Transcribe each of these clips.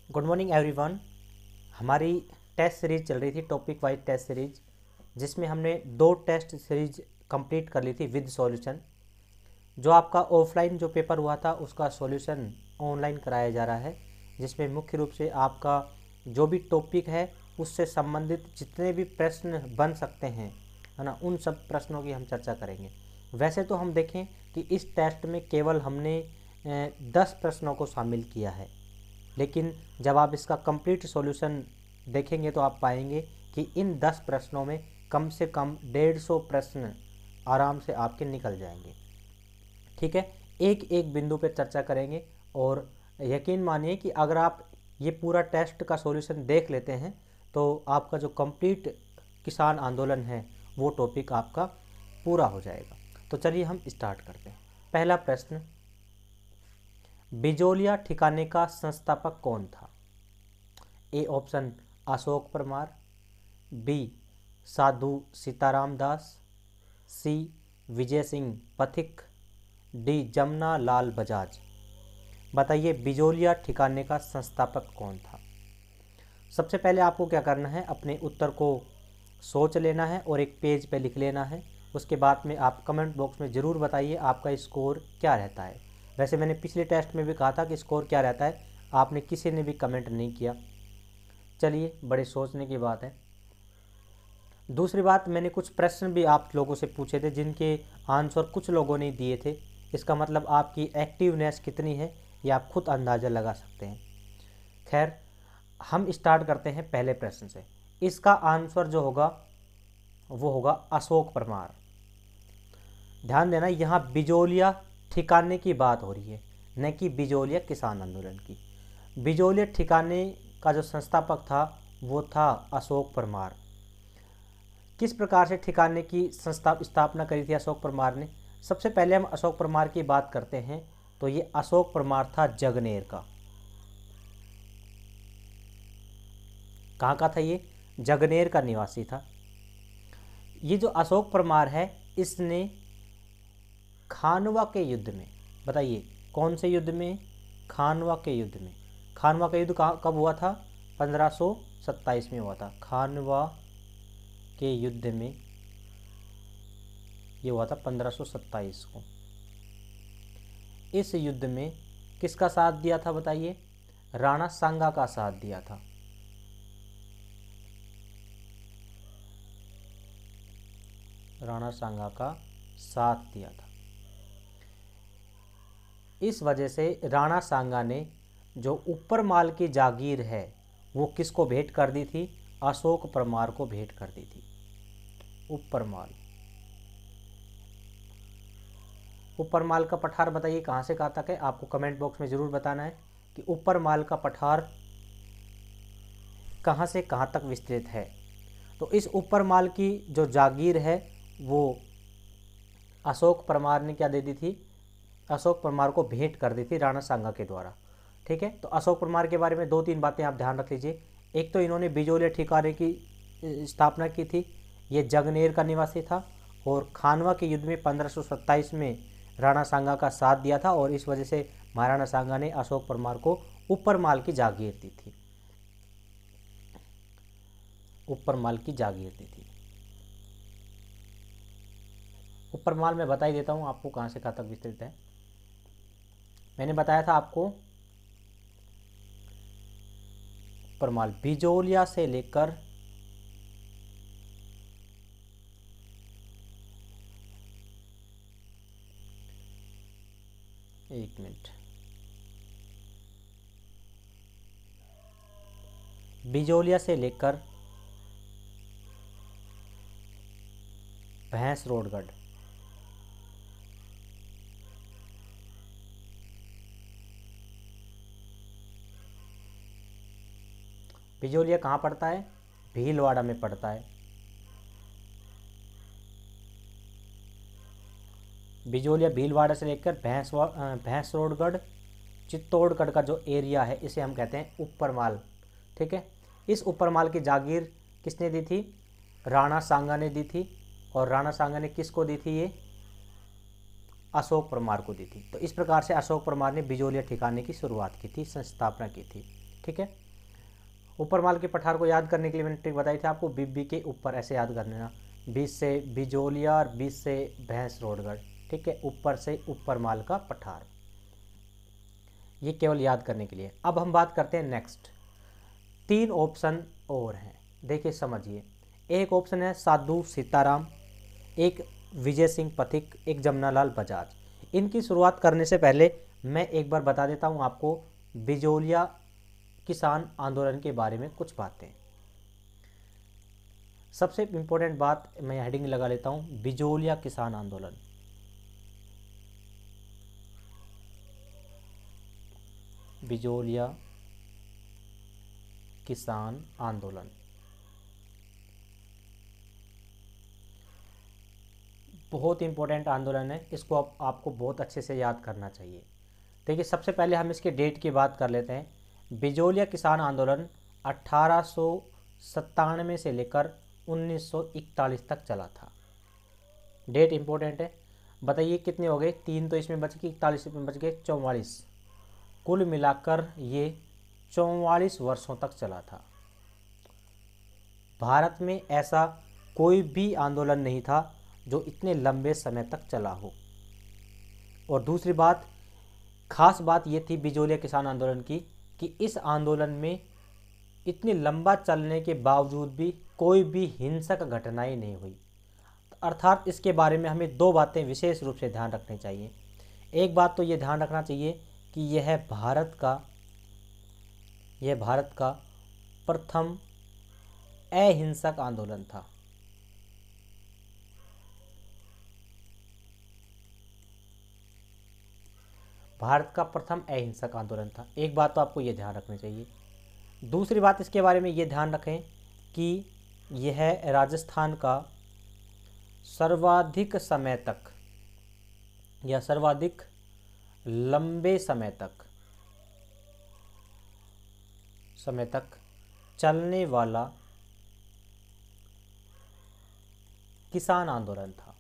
Good morning everyone. हमारी test series चल रही थी, टॉपिक वाइज टेस्ट सीरीज, जिसमें हमने 2 टेस्ट सीरीज कंप्लीट कर ली थी विद सॉल्यूशन। जो आपका ऑफलाइन जो पेपर हुआ था उसका सॉल्यूशन ऑनलाइन कराया जा रहा है, जिसमें मुख्य रूप से आपका जो भी टॉपिक है उससे संबंधित जितने भी प्रश्न बन सकते हैं, है ना, उन सब प्रश्नों की हम चर्चा करेंगे। वैसे तो हम देखें कि इस टेस्ट में केवल हमने 10 प्रश्नों को शामिल किया है, लेकिन जब आप इसका कंप्लीट सॉल्यूशन देखेंगे तो आप पाएंगे कि इन 10 प्रश्नों में कम से कम 150 प्रश्न आराम से आपके निकल जाएंगे। ठीक है, एक एक बिंदु पर चर्चा करेंगे और यकीन मानिए कि अगर आप ये पूरा टेस्ट का सॉल्यूशन देख लेते हैं तो आपका जो कंप्लीट किसान आंदोलन है वो टॉपिक आपका पूरा हो जाएगा। तो चलिए हम स्टार्ट करते हैं। पहला प्रश्न, बिजोलिया ठिकाने का संस्थापक कौन था? A option Ashok Parmar, B Sadhu Sitaram Das, C Vijay Singh Pathik, D Jamuna लाल बजाज। बताइए बिजोलिया ठिकाने का संस्थापक कौन था? सबसे पहले आपको क्या करना है, अपने उत्तर को सोच लेना है और एक पेज पे लिख लेना है। उसके बाद में आप कमेंट बॉक्स में ज़रूर बताइए आपका स्कोर क्या रहता है। वैसे मैंने पिछले टेस्ट में भी कहा था कि स्कोर क्या रहता है, आपने किसी ने भी कमेंट नहीं किया। चलिए, बड़े सोचने की बात है। दूसरी बात, मैंने कुछ प्रश्न भी आप लोगों से पूछे थे जिनके आंसर कुछ लोगों ने दिए थे। इसका मतलब आपकी एक्टिवनेस कितनी है ये आप खुद अंदाज़ा लगा सकते हैं। खैर, हम स्टार्ट करते हैं पहले प्रश्न से। इसका आंसर जो होगा वो होगा अशोक परमार। ध्यान देना, यहाँ बिजोलिया ठिकाने की बात हो रही है, न कि बिजोलिया किसान आंदोलन की। बिजोलिया ठिकाने का जो संस्थापक था वो था अशोक परमार। किस प्रकार से ठिकाने की स्थापना करी थी अशोक परमार ने? सबसे पहले हम अशोक परमार की बात करते हैं तो ये अशोक परमार था जगनेर का। कहाँ का था ये? जगनेर का निवासी था। ये जो अशोक परमार है इसने खानवा के युद्ध में, बताइए कौन से युद्ध में? खानवा के युद्ध में। खानवा का युद्ध कब हुआ था? 1527 में हुआ था। खानवा के युद्ध में ये हुआ था 1527 को। इस युद्ध में किसका साथ दिया था बताइए? राणा सांगा का साथ दिया था। राणा सांगा का साथ दिया था। इस वजह से राणा सांगा ने जो ऊपर माल की जागीर है वो किसको भेंट कर दी थी? अशोक परमार को भेंट कर दी थी। ऊपर माल, ऊपर माल का पठार बताइए कहाँ से कहाँ तक है? आपको कमेंट बॉक्स में ज़रूर बताना है कि ऊपर माल का पठार कहाँ से कहाँ तक विस्तृत है। तो इस ऊपर माल की जो जागीर है वो अशोक परमार ने क्या दे दी थी? अशोक परमार को भेंट कर दी थी राणा सांगा के द्वारा। ठीक है, तो अशोक परमार के बारे में 2-3 बातें आप ध्यान रख लीजिए। एक तो इन्होंने बिजोलिया ठिकाने की स्थापना की थी, ये जगनेर का निवासी था और खानवा के युद्ध में 1527 में राणा सांगा का साथ दिया था और इस वजह से महाराणा सांगा ने अशोक परमार को ऊपर माल की जागीर दी थी। ऊपर माल की जागीर दी थी। ऊपर माल मैं बता ही देता हूँ आपको कहाँ से कहाँ तक विस्तृत है। मैंने बताया था आपको ऊपर माल बिजोलिया से लेकर एक मिनट, बिजोलिया से लेकर भैंसरोडगढ़, बिजोलिया कहाँ पड़ता है? भीलवाड़ा में पड़ता है। बिजोलिया भीलवाड़ा से लेकर भैंसरोडगढ़ चित्तौड़गढ़ का जो एरिया है इसे हम कहते हैं ऊपर माल। ठीक है, इस ऊपर माल की जागीर किसने दी थी? राणा सांगा ने दी थी। और राणा सांगा ने किसको दी थी? ये अशोक परमार को दी थी। तो इस प्रकार से अशोक परमार ने बिजोलिया ठिकाने की शुरुआत की थी, संस्थापना की थी। ठीक है। ऊपर माल के पठार को याद करने के लिए मैंने ट्रिक बताई थी आपको, बी के ऊपर ऐसे याद कर लेना, 20 से बिजोलिया और 20 से भैंसरोडगढ़, ठीक है, ऊपर से ऊपर माल का पठार, ये केवल याद करने के लिए। अब हम बात करते हैं नेक्स्ट, 3 ऑप्शन और हैं, देखिए समझिए। एक ऑप्शन है साधु सीताराम, एक विजय सिंह पथिक, एक जमनालाल बजाज। इनकी शुरुआत करने से पहले मैं एक बार बता देता हूँ आपको बिजोलिया किसान आंदोलन के बारे में कुछ बातें। सबसे इम्पोर्टेंट बात मैं हेडिंग लगा लेता हूँ, बिजोलिया किसान आंदोलन। बिजोलिया किसान आंदोलन बहुत इंपॉर्टेंट आंदोलन है, इसको आपको बहुत अच्छे से याद करना चाहिए। देखिए सबसे पहले हम इसके डेट की बात कर लेते हैं। बिजोलिया किसान आंदोलन 1897 से लेकर 1941 तक चला था। डेट इंपॉर्टेंट है। बताइए कितने हो गए, 3 तो इसमें बच गए, 41 में बच गए 44, कुल मिलाकर ये 44 वर्षों तक चला था। भारत में ऐसा कोई भी आंदोलन नहीं था जो इतने लंबे समय तक चला हो। और दूसरी बात, खास बात ये थी बिजोलिया किसान आंदोलन की कि इस आंदोलन में इतनी लंबा चलने के बावजूद भी कोई भी हिंसक घटनाएं नहीं हुई। अर्थात इसके बारे में हमें 2 बातें विशेष रूप से ध्यान रखनी चाहिए। एक बात तो ये ध्यान रखना चाहिए कि यह भारत का प्रथम अहिंसक आंदोलन था। भारत का प्रथम अहिंसक आंदोलन था, एक बात तो आपको ये ध्यान रखनी चाहिए। दूसरी बात इसके बारे में ये ध्यान रखें कि यह राजस्थान का सर्वाधिक समय तक या सर्वाधिक लंबे समय तक चलने वाला किसान आंदोलन था।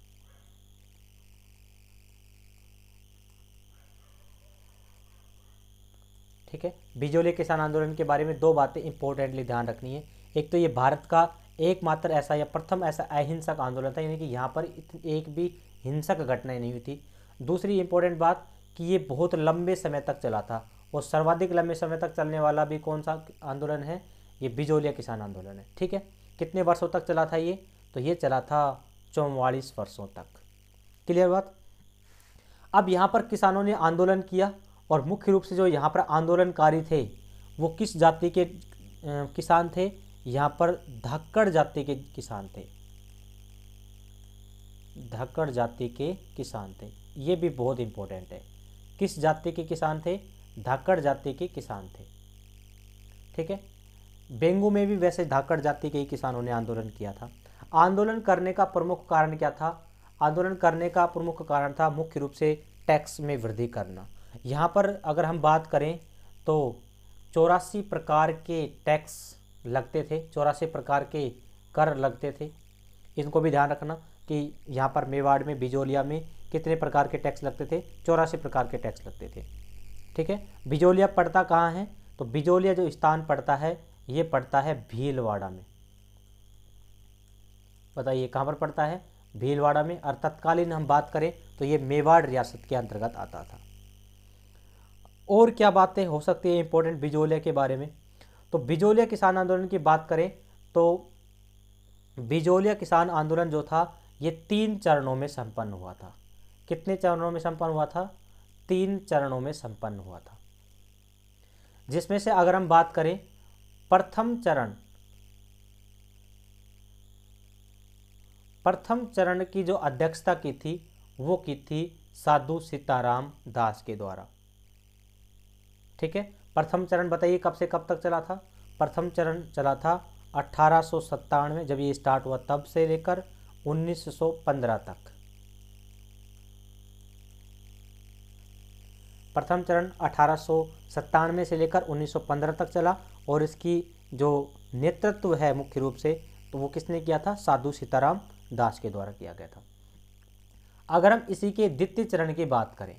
ठीक है, बिजोलिया किसान आंदोलन के बारे में 2 बातें इंपॉर्टेंटली ध्यान रखनी है। एक तो ये भारत का एकमात्र ऐसा या प्रथम ऐसा अहिंसक आंदोलन था, यानी कि यहाँ पर एक भी हिंसक घटनाएं नहीं हुई थी। दूसरी इंपॉर्टेंट बात कि ये बहुत लंबे समय तक चला था, और सर्वाधिक लंबे समय तक चलने वाला भी कौन सा आंदोलन है, ये बिजोलिया किसान आंदोलन है। ठीक है, कितने वर्षों तक चला था ये, तो ये चला था 44 वर्षों तक। क्लियर बात। अब यहाँ पर किसानों ने आंदोलन किया, और मुख्य रूप से जो यहाँ पर आंदोलनकारी थे वो किस जाति के किसान थे, यहाँ पर धाकड़ जाति के किसान थे। धाकड़ जाति के किसान थे, ये भी बहुत इंपॉर्टेंट है। किस जाति के किसान थे, धाकड़ जाति के किसान थे। ठीक है, बेंगू में भी वैसे धाकड़ जाति के ही किसानों ने आंदोलन किया था। आंदोलन करने का प्रमुख कारण क्या था, आंदोलन करने का प्रमुख कारण था मुख्य रूप से टैक्स में वृद्धि करना। यहाँ पर अगर हम बात करें तो 84 प्रकार के टैक्स लगते थे, 84 प्रकार के कर लगते थे। इनको भी ध्यान रखना कि यहाँ पर मेवाड़ में, बिजोलिया में कितने प्रकार के टैक्स लगते थे, 84 प्रकार के टैक्स लगते थे। ठीक है, बिजोलिया पड़ता कहाँ है, तो बिजोलिया जो स्थान पड़ता है ये पड़ता है भीलवाड़ा में। बताइए कहाँ पर पड़ता है, भीलवाड़ा में। और तत्कालीन हम बात करें तो ये मेवाड़ रियासत के अंतर्गत आता था। और क्या बातें हो सकती है इंपॉर्टेंट बिजोलिया के बारे में, तो बिजोलिया किसान आंदोलन की बात करें तो बिजोलिया किसान आंदोलन जो था ये 3 चरणों में संपन्न हुआ था। कितने चरणों में संपन्न हुआ था, 3 चरणों में संपन्न हुआ था। जिसमें से अगर हम बात करें प्रथम चरण की जो अध्यक्षता की थी वो की थी साधु सीताराम दास के द्वारा। ठीक है, प्रथम चरण बताइए कब से कब तक चला था, प्रथम चरण चला था 1897 जब ये स्टार्ट हुआ तब से लेकर 1915 तक। प्रथम चरण 1897 से लेकर 1915 तक चला, और इसकी जो नेतृत्व है मुख्य रूप से तो वो किसने किया था, साधु सीताराम दास के द्वारा किया गया था। अगर हम इसी के द्वितीय चरण की बात करें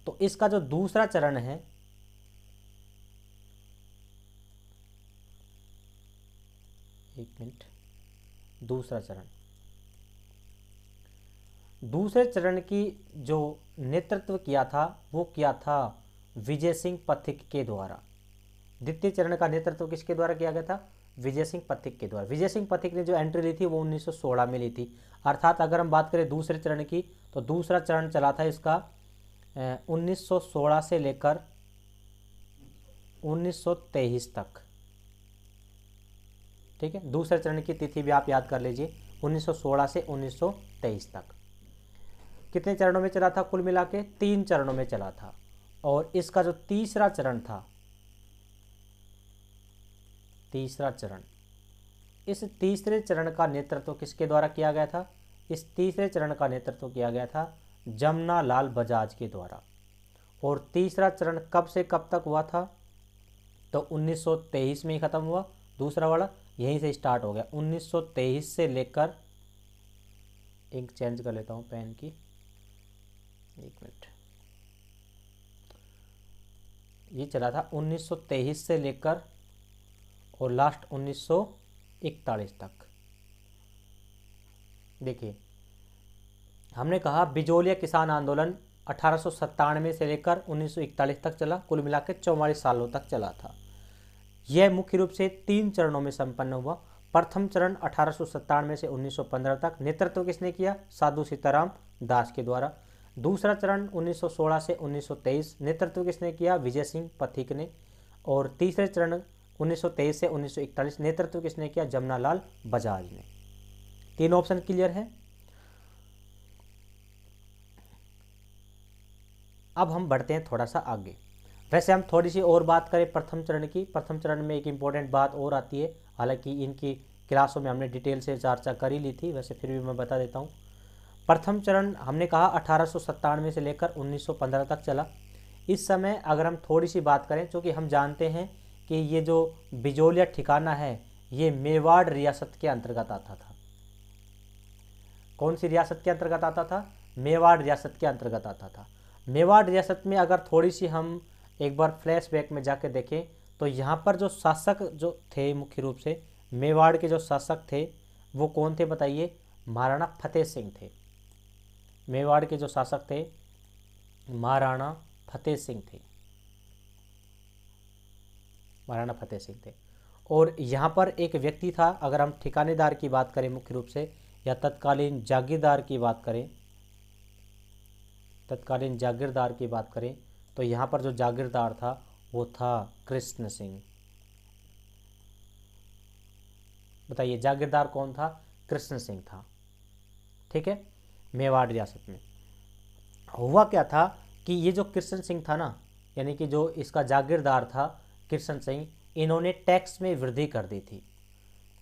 तो इसका जो दूसरा चरण है एक मिनट। दूसरा चरण, दूसरे चरण की जो नेतृत्व किया था वो किया था विजय सिंह पथिक के द्वारा। द्वितीय चरण का नेतृत्व किसके द्वारा किया गया था? विजय सिंह पथिक के द्वारा। विजय सिंह पथिक ने जो एंट्री ली थी वो 1916 में ली थी। अर्थात अगर हम बात करें दूसरे चरण की तो दूसरा चरण चला था इसका 1916 से लेकर 1923 तक। ठीक है, दूसरे चरण की तिथि भी आप याद कर लीजिए, 1916 से 1923 तक। कितने चरणों में चला था? कुल मिला के 3 चरणों में चला था। और इसका जो तीसरा चरण था, तीसरा चरण, इस तीसरे चरण का नेतृत्व किसके द्वारा किया गया था? इस तीसरे चरण का नेतृत्व किया गया था जमना लाल बजाज के द्वारा। और तीसरा चरण कब से कब तक हुआ था? तो 1923 में ही खत्म हुआ। दूसरा वाला यहीं से स्टार्ट हो गया 1923 से लेकर, इंक चेंज कर लेता हूं पेन की, एक मिनट। ये चला था 1923 से लेकर और लास्ट 1941 तक। देखिए, हमने कहा बिजोलिया किसान आंदोलन 1897 से लेकर 1941 तक चला, कुल मिलाकर 44 सालों तक चला था। यह मुख्य रूप से 3 चरणों में संपन्न हुआ। प्रथम चरण 1897 से 1915 तक, नेतृत्व किसने किया? साधु सीताराम दास के द्वारा। दूसरा चरण 1916 से 1923, नेतृत्व किसने किया? विजय सिंह पथिक ने। और तीसरे चरण 1923 से 1941, नेतृत्व किसने किया? जमना लाल बजाज ने। 3 ऑप्शन क्लियर है। अब हम बढ़ते हैं थोड़ा सा आगे। वैसे हम थोड़ी सी और बात करें प्रथम चरण की। प्रथम चरण में एक इम्पोर्टेंट बात और आती है, हालांकि इनकी क्लासों में हमने डिटेल से चर्चा कर ही ली थी, वैसे फिर भी मैं बता देता हूँ। प्रथम चरण हमने कहा 1897 से लेकर 1915 तक चला। इस समय अगर हम थोड़ी सी बात करें, क्योंकि हम जानते हैं कि ये जो बिजोलिया ठिकाना है ये मेवाड़ रियासत के अंतर्गत आता था। कौन सी रियासत के अंतर्गत आता था? मेवाड़ रियासत के अंतर्गत आता था। मेवाड़ रियासत में अगर थोड़ी सी हम एक बार फ्लैशबैक में जाकर देखें तो यहाँ पर जो शासक जो थे, मुख्य रूप से मेवाड़ के जो शासक थे वो कौन थे बताइए? महाराणा फतेह सिंह थे। मेवाड़ के जो शासक थे महाराणा फतेह सिंह थे, महाराणा फतेह सिंह थे। और यहाँ पर एक व्यक्ति था, अगर हम ठिकानेदार की बात करें मुख्य रूप से, या तत्कालीन जागीरदार की बात करें, तत्कालीन जागीरदार की बात करें तो यहाँ पर जो जागीरदार था वो था कृष्ण सिंह। बताइए जागीरदार कौन था? कृष्ण सिंह था। ठीक है, मेवाड़ रियासत में हुआ क्या था कि ये जो कृष्ण सिंह था ना, यानी कि जो इसका जागीरदार था कृष्ण सिंह, इन्होंने टैक्स में वृद्धि कर दी थी।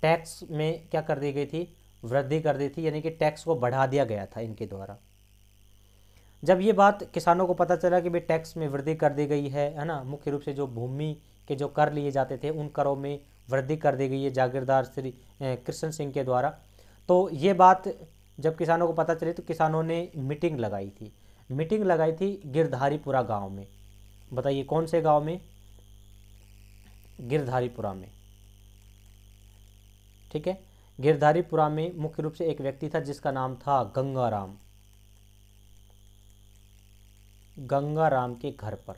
टैक्स में क्या कर दी गई थी? वृद्धि कर दी थी, यानी कि टैक्स को बढ़ा दिया गया था इनके द्वारा। जब ये बात किसानों को पता चला कि भाई टैक्स में वृद्धि कर दी गई है ना, मुख्य रूप से जो भूमि के जो कर लिए जाते थे उन करों में वृद्धि कर दी गई है जागीरदार श्री कृष्ण सिंह के द्वारा, तो ये बात जब किसानों को पता चली तो किसानों ने मीटिंग लगाई थी। मीटिंग लगाई थी गिरधारीपुरा गांव में। बताइए कौन से गांव में? गिरधारीपुरा में। ठीक है, गिरधारीपुरा में मुख्य रूप से एक व्यक्ति था जिसका नाम था गंगाराम। गंगाराम के घर पर,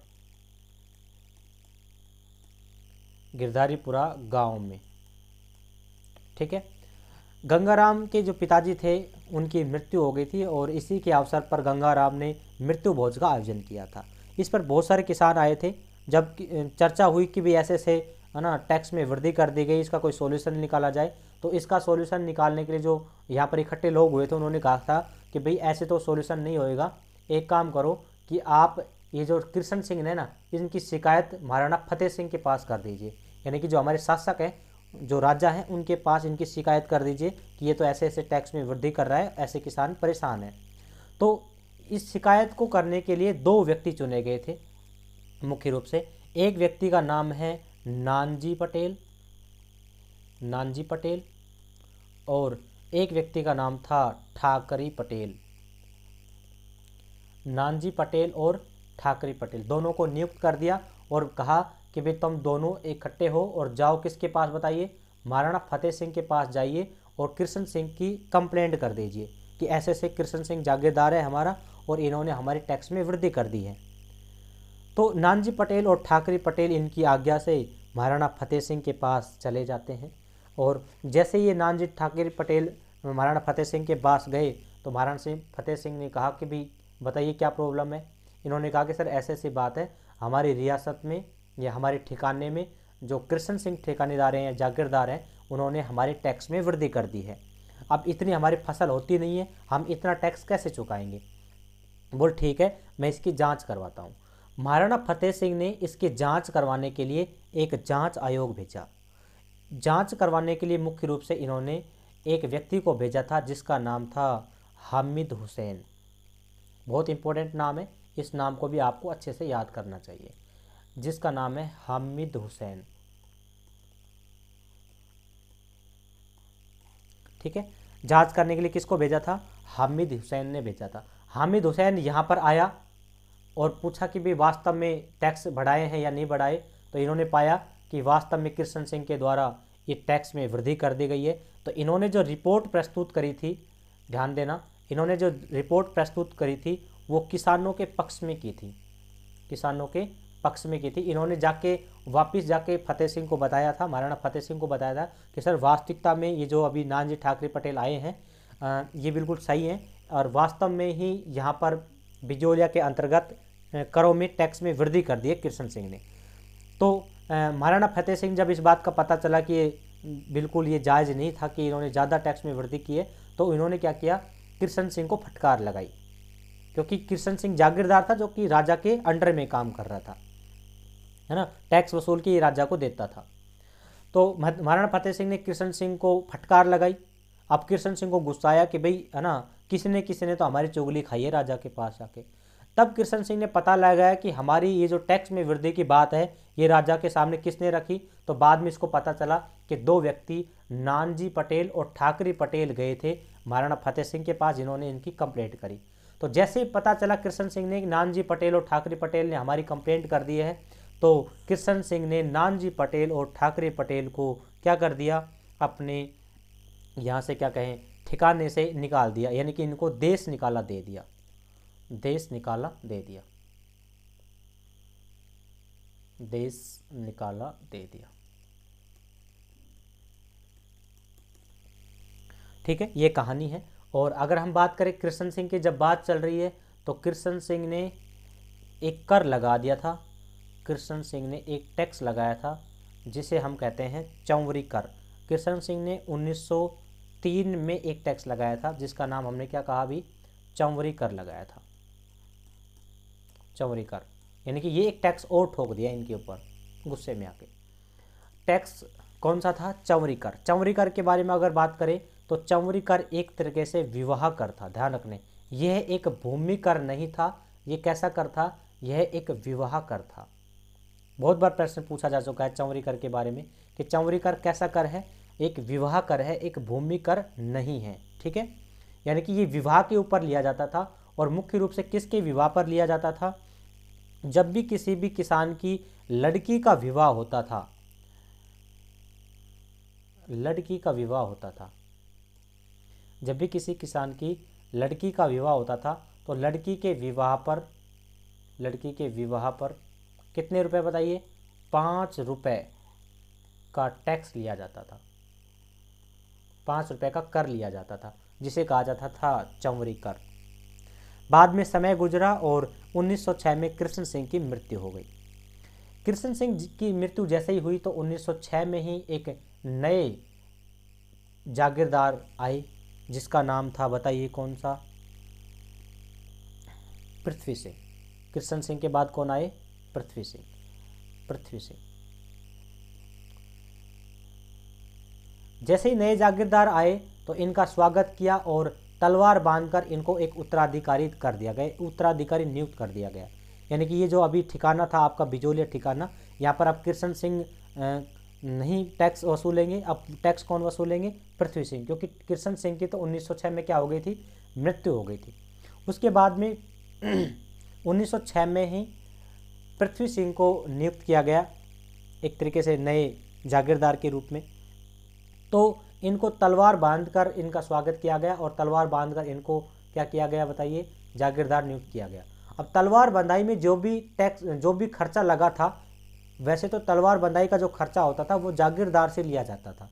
गिरधारीपुरा गांव में। ठीक है, गंगाराम के जो पिताजी थे उनकी मृत्यु हो गई थी और इसी के अवसर पर गंगाराम ने मृत्यु भोज का आयोजन किया था। इस पर बहुत सारे किसान आए थे। जब चर्चा हुई कि भी ऐसे से है ना टैक्स में वृद्धि कर दी गई, इसका कोई सॉल्यूशन निकाला जाए, तो इसका सॉल्यूशन निकालने के लिए जो यहाँ पर इकट्ठे लोग हुए थे उन्होंने कहा था कि भाई ऐसे तो सॉल्यूशन नहीं होएगा, एक काम करो कि आप ये जो कृष्ण सिंह ने ना, इनकी शिकायत महाराणा फतेह सिंह के पास कर दीजिए, यानी कि जो हमारे शासक हैं, जो राजा हैं, उनके पास इनकी शिकायत कर दीजिए कि ये तो ऐसे ऐसे टैक्स में वृद्धि कर रहा है, ऐसे किसान परेशान हैं। तो इस शिकायत को करने के लिए 2 व्यक्ति चुने गए थे मुख्य रूप से। एक व्यक्ति का नाम है नानजी पटेल, नानजी पटेल, और एक व्यक्ति का नाम था ठाकरी पटेल। नानजी पटेल और ठाकरी पटेल दोनों को नियुक्त कर दिया और कहा कि भाई तुम दोनों इकट्ठे हो और जाओ किसके पास बताइए? महाराणा फतेह सिंह के पास जाइए और कृष्ण सिंह की कंप्लेंट कर दीजिए कि ऐसे ऐसे कृष्ण सिंह जागीरदार है हमारा और इन्होंने हमारे टैक्स में वृद्धि कर दी है। तो नानजी पटेल और ठाकरे पटेल इनकी आज्ञा से महाराणा फतेह सिंह के पास चले जाते हैं। और जैसे ये नानजी ठाकरे पटेल महाराणा फतेह सिंह के पास गए तो महाराणा फतेह सिंह ने कहा कि भाई बताइए क्या प्रॉब्लम है। इन्होंने कहा कि सर ऐसी ऐसी बात है, हमारी रियासत में या हमारे ठिकाने में जो कृष्ण सिंह ठिकानेदार हैं या जागीरदार हैं उन्होंने हमारे टैक्स में वृद्धि कर दी है। अब इतनी हमारी फसल होती नहीं है, हम इतना टैक्स कैसे चुकाएंगे। बोल ठीक है, मैं इसकी जांच करवाता हूँ। महाराणा फतेह सिंह ने इसकी जांच करवाने के लिए एक जांच आयोग भेजा। जांच करवाने के लिए मुख्य रूप से इन्होंने एक व्यक्ति को भेजा था जिसका नाम था हामिद हुसैन। बहुत इंपॉर्टेंट नाम है, इस नाम को भी आपको अच्छे से याद करना चाहिए, जिसका नाम है हामिद हुसैन। ठीक है, जांच करने के लिए किसको भेजा था? हामिद हुसैन ने भेजा था। हामिद हुसैन यहाँ पर आया और पूछा कि भाई वास्तव में टैक्स बढ़ाए हैं या नहीं बढ़ाए। तो इन्होंने पाया कि वास्तव में कृष्ण सिंह के द्वारा ये टैक्स में वृद्धि कर दी गई है। तो इन्होंने जो रिपोर्ट प्रस्तुत करी थी, ध्यान देना, इन्होंने जो रिपोर्ट प्रस्तुत करी थी वो किसानों के पक्ष में की थी, किसानों के पक्ष में की थी। इन्होंने जाके वापस जाके फतेह सिंह को बताया था, महाराणा फतेह सिंह को बताया था कि सर वास्तविकता में ये जो अभी नानजी ठाकरे पटेल आए हैं ये बिल्कुल सही है और वास्तव में ही यहाँ पर बिजोलिया के अंतर्गत करों में टैक्स में वृद्धि कर दी है कृष्ण सिंह ने। तो महाराणा फतेह सिंह जब इस बात का पता चला कि बिल्कुल ये जायज़ नहीं था कि इन्होंने ज़्यादा टैक्स में वृद्धि की है, तो इन्होंने क्या किया, कृष्ण सिंह को फटकार लगाई। क्योंकि कृष्ण सिंह जागीरदार था जो कि राजा के अंडर में काम कर रहा था, है ना, टैक्स वसूल के राजा को देता था। तो महाराणा फतेह सिंह ने कृष्ण सिंह को फटकार लगाई। अब कृष्ण सिंह को गुस्सा आया कि भाई है ना, किसी ने तो हमारी चुगली खाई है राजा के पास जाके। तब कृष्ण सिंह ने पता लगाया कि हमारी ये जो टैक्स में वृद्धि की बात है ये राजा के सामने किसने रखी। तो बाद में इसको पता चला कि दो व्यक्ति नानजी पटेल और ठाकरे पटेल गए थे महाराणा फतेह सिंह के पास, जिन्होंने इनकी कंप्लेंट करी। तो जैसे ही पता चला कृष्ण सिंह ने नानजी पटेल और ठाकरे पटेल ने हमारी कंप्लेंट कर दी है, तो कृष्ण सिंह ने नानजी पटेल और ठाकरे पटेल को क्या कर दिया, अपने यहाँ से क्या कहें ठिकाने से निकाल दिया, यानी कि इनको देश निकाला दे दिया, देश निकाला दे दिया, देश निकाला दे दिया। ठीक है, ये कहानी है। और अगर हम बात करें कृष्ण सिंह की, जब बात चल रही है तो कृष्ण सिंह ने एक कर लगा दिया था, कृष्ण सिंह ने एक टैक्स लगाया था जिसे हम कहते हैं चौवरी कर। कृष्ण सिंह ने 1903 में एक टैक्स लगाया था जिसका नाम हमने क्या कहा अभी, चौवरी कर लगाया था, चौवरी कर। यानी कि ये एक टैक्स और ठोक दिया इनके ऊपर गुस्से में आके। टैक्स कौन सा था? चौवरी कर। चौवरी कर के बारे में अगर बात करें तो चौवरी कर एक तरीके से विवाह कर था, ध्यान रखने, यह एक भूमि कर नहीं था। ये कैसा कर था? यह एक विवाह कर था। बहुत बार प्रश्न पूछा जा चुका है चौवरी कर के बारे में कि चौवरी कर कैसा कर है, एक विवाह कर है, एक भूमि कर नहीं है। ठीक है, यानी कि ये विवाह के ऊपर लिया जाता था। और मुख्य रूप से किसके विवाह पर लिया जाता था? जब भी किसी भी किसान की लड़की का विवाह होता था, लड़की का विवाह होता था, जब भी किसी किसान की लड़की का विवाह होता था तो लड़की के विवाह पर, लड़की के विवाह पर कितने रुपए बताइए? 5 रुपए का टैक्स लिया जाता था, 5 रुपए का कर लिया जाता था, जिसे कहा जाता था चौवरी कर। बाद में समय गुजरा और 1906 में कृष्ण सिंह की मृत्यु हो गई। कृष्ण सिंह की मृत्यु जैसे ही हुई तो 1906 में ही एक नए जागीरदार आए जिसका नाम था, बताइए कौन सा? पृथ्वी सिंह। कृष्ण सिंह के बाद कौन आए? पृथ्वी सिंह। पृथ्वी सिंह जैसे ही नए जागीरदार आए तो इनका स्वागत किया और तलवार बांधकर इनको एक उत्तराधिकारी कर दिया गया, उत्तराधिकारी नियुक्त कर दिया गया। यानी कि ये जो अभी ठिकाना था आपका बिजोलिया ठिकाना, यहाँ पर अब कृष्ण सिंह नहीं टैक्स वसूलेंगे, अब टैक्स कौन वसूलेंगे? पृथ्वी सिंह, क्योंकि कृष्ण सिंह की तो 1906 में क्या हो गई थी? मृत्यु हो गई थी। उसके बाद में 1906 में ही पृथ्वी सिंह को नियुक्त किया गया एक तरीके से नए जागीरदार के रूप में। तो इनको तलवार बांधकर इनका स्वागत किया गया और तलवार बांधकर इनको क्या किया गया बताइए, जागीरदार नियुक्त किया गया। अब तलवार बंधाई में जो भी टैक्स, जो भी खर्चा लगा था, वैसे तो तलवार बंधाई का जो खर्चा होता था वो जागीरदार से लिया जाता था,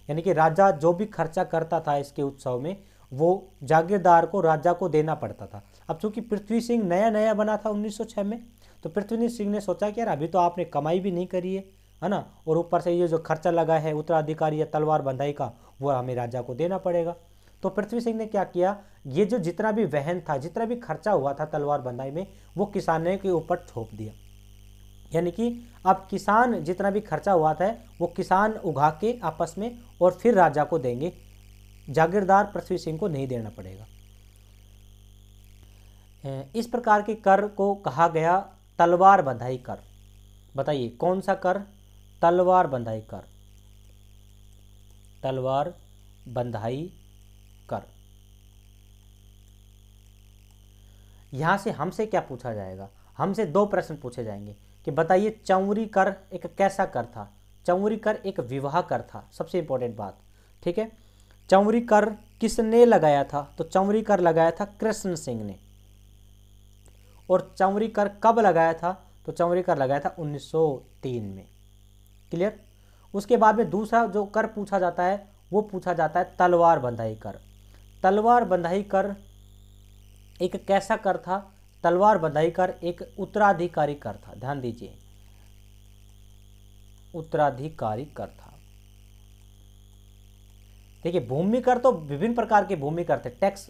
यानी कि राजा जो भी खर्चा करता था इसके उत्सव में वो जागीरदार को, राजा को देना पड़ता था। अब चूंकि पृथ्वी सिंह नया नया बना था 1906 में, तो पृथ्वी सिंह ने सोचा कि यार अभी तो आपने कमाई भी नहीं करी है ना, और ऊपर से ये जो खर्चा लगा है उत्तराधिकारी या तलवार बंधाई का वो हमें राजा को देना पड़ेगा। तो पृथ्वी सिंह ने क्या किया, ये जो जितना भी वहन था, जितना भी खर्चा हुआ था तलवार बंधाई में, वो किसानों के ऊपर थोप दिया। यानी कि अब किसान जितना भी खर्चा हुआ था वो किसान उगा के आपस में और फिर राजा को देंगे, जागीरदार पृथ्वी सिंह को नहीं देना पड़ेगा। इस प्रकार के कर को कहा गया तलवार बंधाई कर। बताइए कौन सा कर, तलवार बंधाई कर, तलवार बंधाई कर। यहां से हमसे क्या पूछा जाएगा, हमसे दो प्रश्न पूछे जाएंगे कि बताइए चौरी कर एक कैसा कर था। चौरी कर एक विवाह कर था, सबसे इंपॉर्टेंट बात, ठीक है। चौरी कर किसने लगाया था, तो चौरी कर लगाया था कृष्ण सिंह ने। और चौरी कर कब लगाया था, तो चौरी कर लगाया था 1903 में। क्लियर। उसके बाद में दूसरा जो कर पूछा जाता है वो पूछा जाता है तलवार बंधाई कर। तलवार बंधाई कर एक कैसा कर था, तलवार बंधाई कर एक उत्तराधिकारी कर था। ध्यान दीजिए, उत्तराधिकारी कर था। देखिए भूमि कर तो विभिन्न प्रकार के भूमि कर थे। टैक्स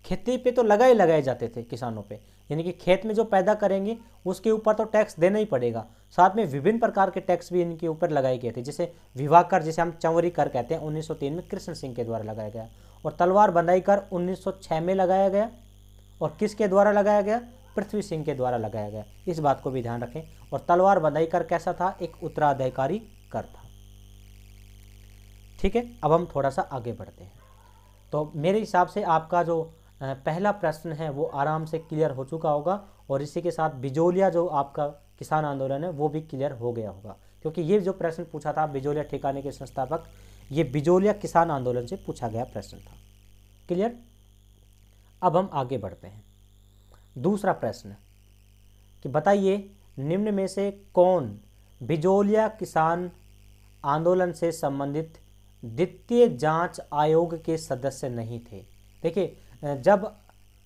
खेती पे तो लगाए जाते थे किसानों पे, यानी कि खेत में जो पैदा करेंगे उसके ऊपर तो टैक्स देना ही पड़ेगा। साथ में विभिन्न प्रकार के टैक्स भी इनके ऊपर लगाए गए थे, जैसे विवाह कर, जिसे हम चौरी कर कहते हैं, 1903 में कृष्ण सिंह के द्वारा लगाया गया। और तलवार बंधाई कर 1906 में लगाया गया। और किसके द्वारा लगाया गया, पृथ्वी सिंह के द्वारा लगाया गया। इस बात को भी ध्यान रखें। और तलवार बंधाई कर कैसा था, एक उत्तराधिकारी कर था। ठीक है, अब हम थोड़ा सा आगे बढ़ते हैं। तो मेरे हिसाब से आपका जो पहला प्रश्न है वो आराम से क्लियर हो चुका होगा, और इसी के साथ बिजोलिया जो आपका किसान आंदोलन है वो भी क्लियर हो गया होगा, क्योंकि ये जो प्रश्न पूछा था बिजोलिया ठिकाने के संस्थापक, ये बिजोलिया किसान आंदोलन से पूछा गया प्रश्न था। क्लियर। अब हम आगे बढ़ते हैं। दूसरा प्रश्न कि बताइए निम्न में से कौन बिजोलिया किसान आंदोलन से संबंधित द्वितीय जांच आयोग के सदस्य नहीं थे। देखिए जब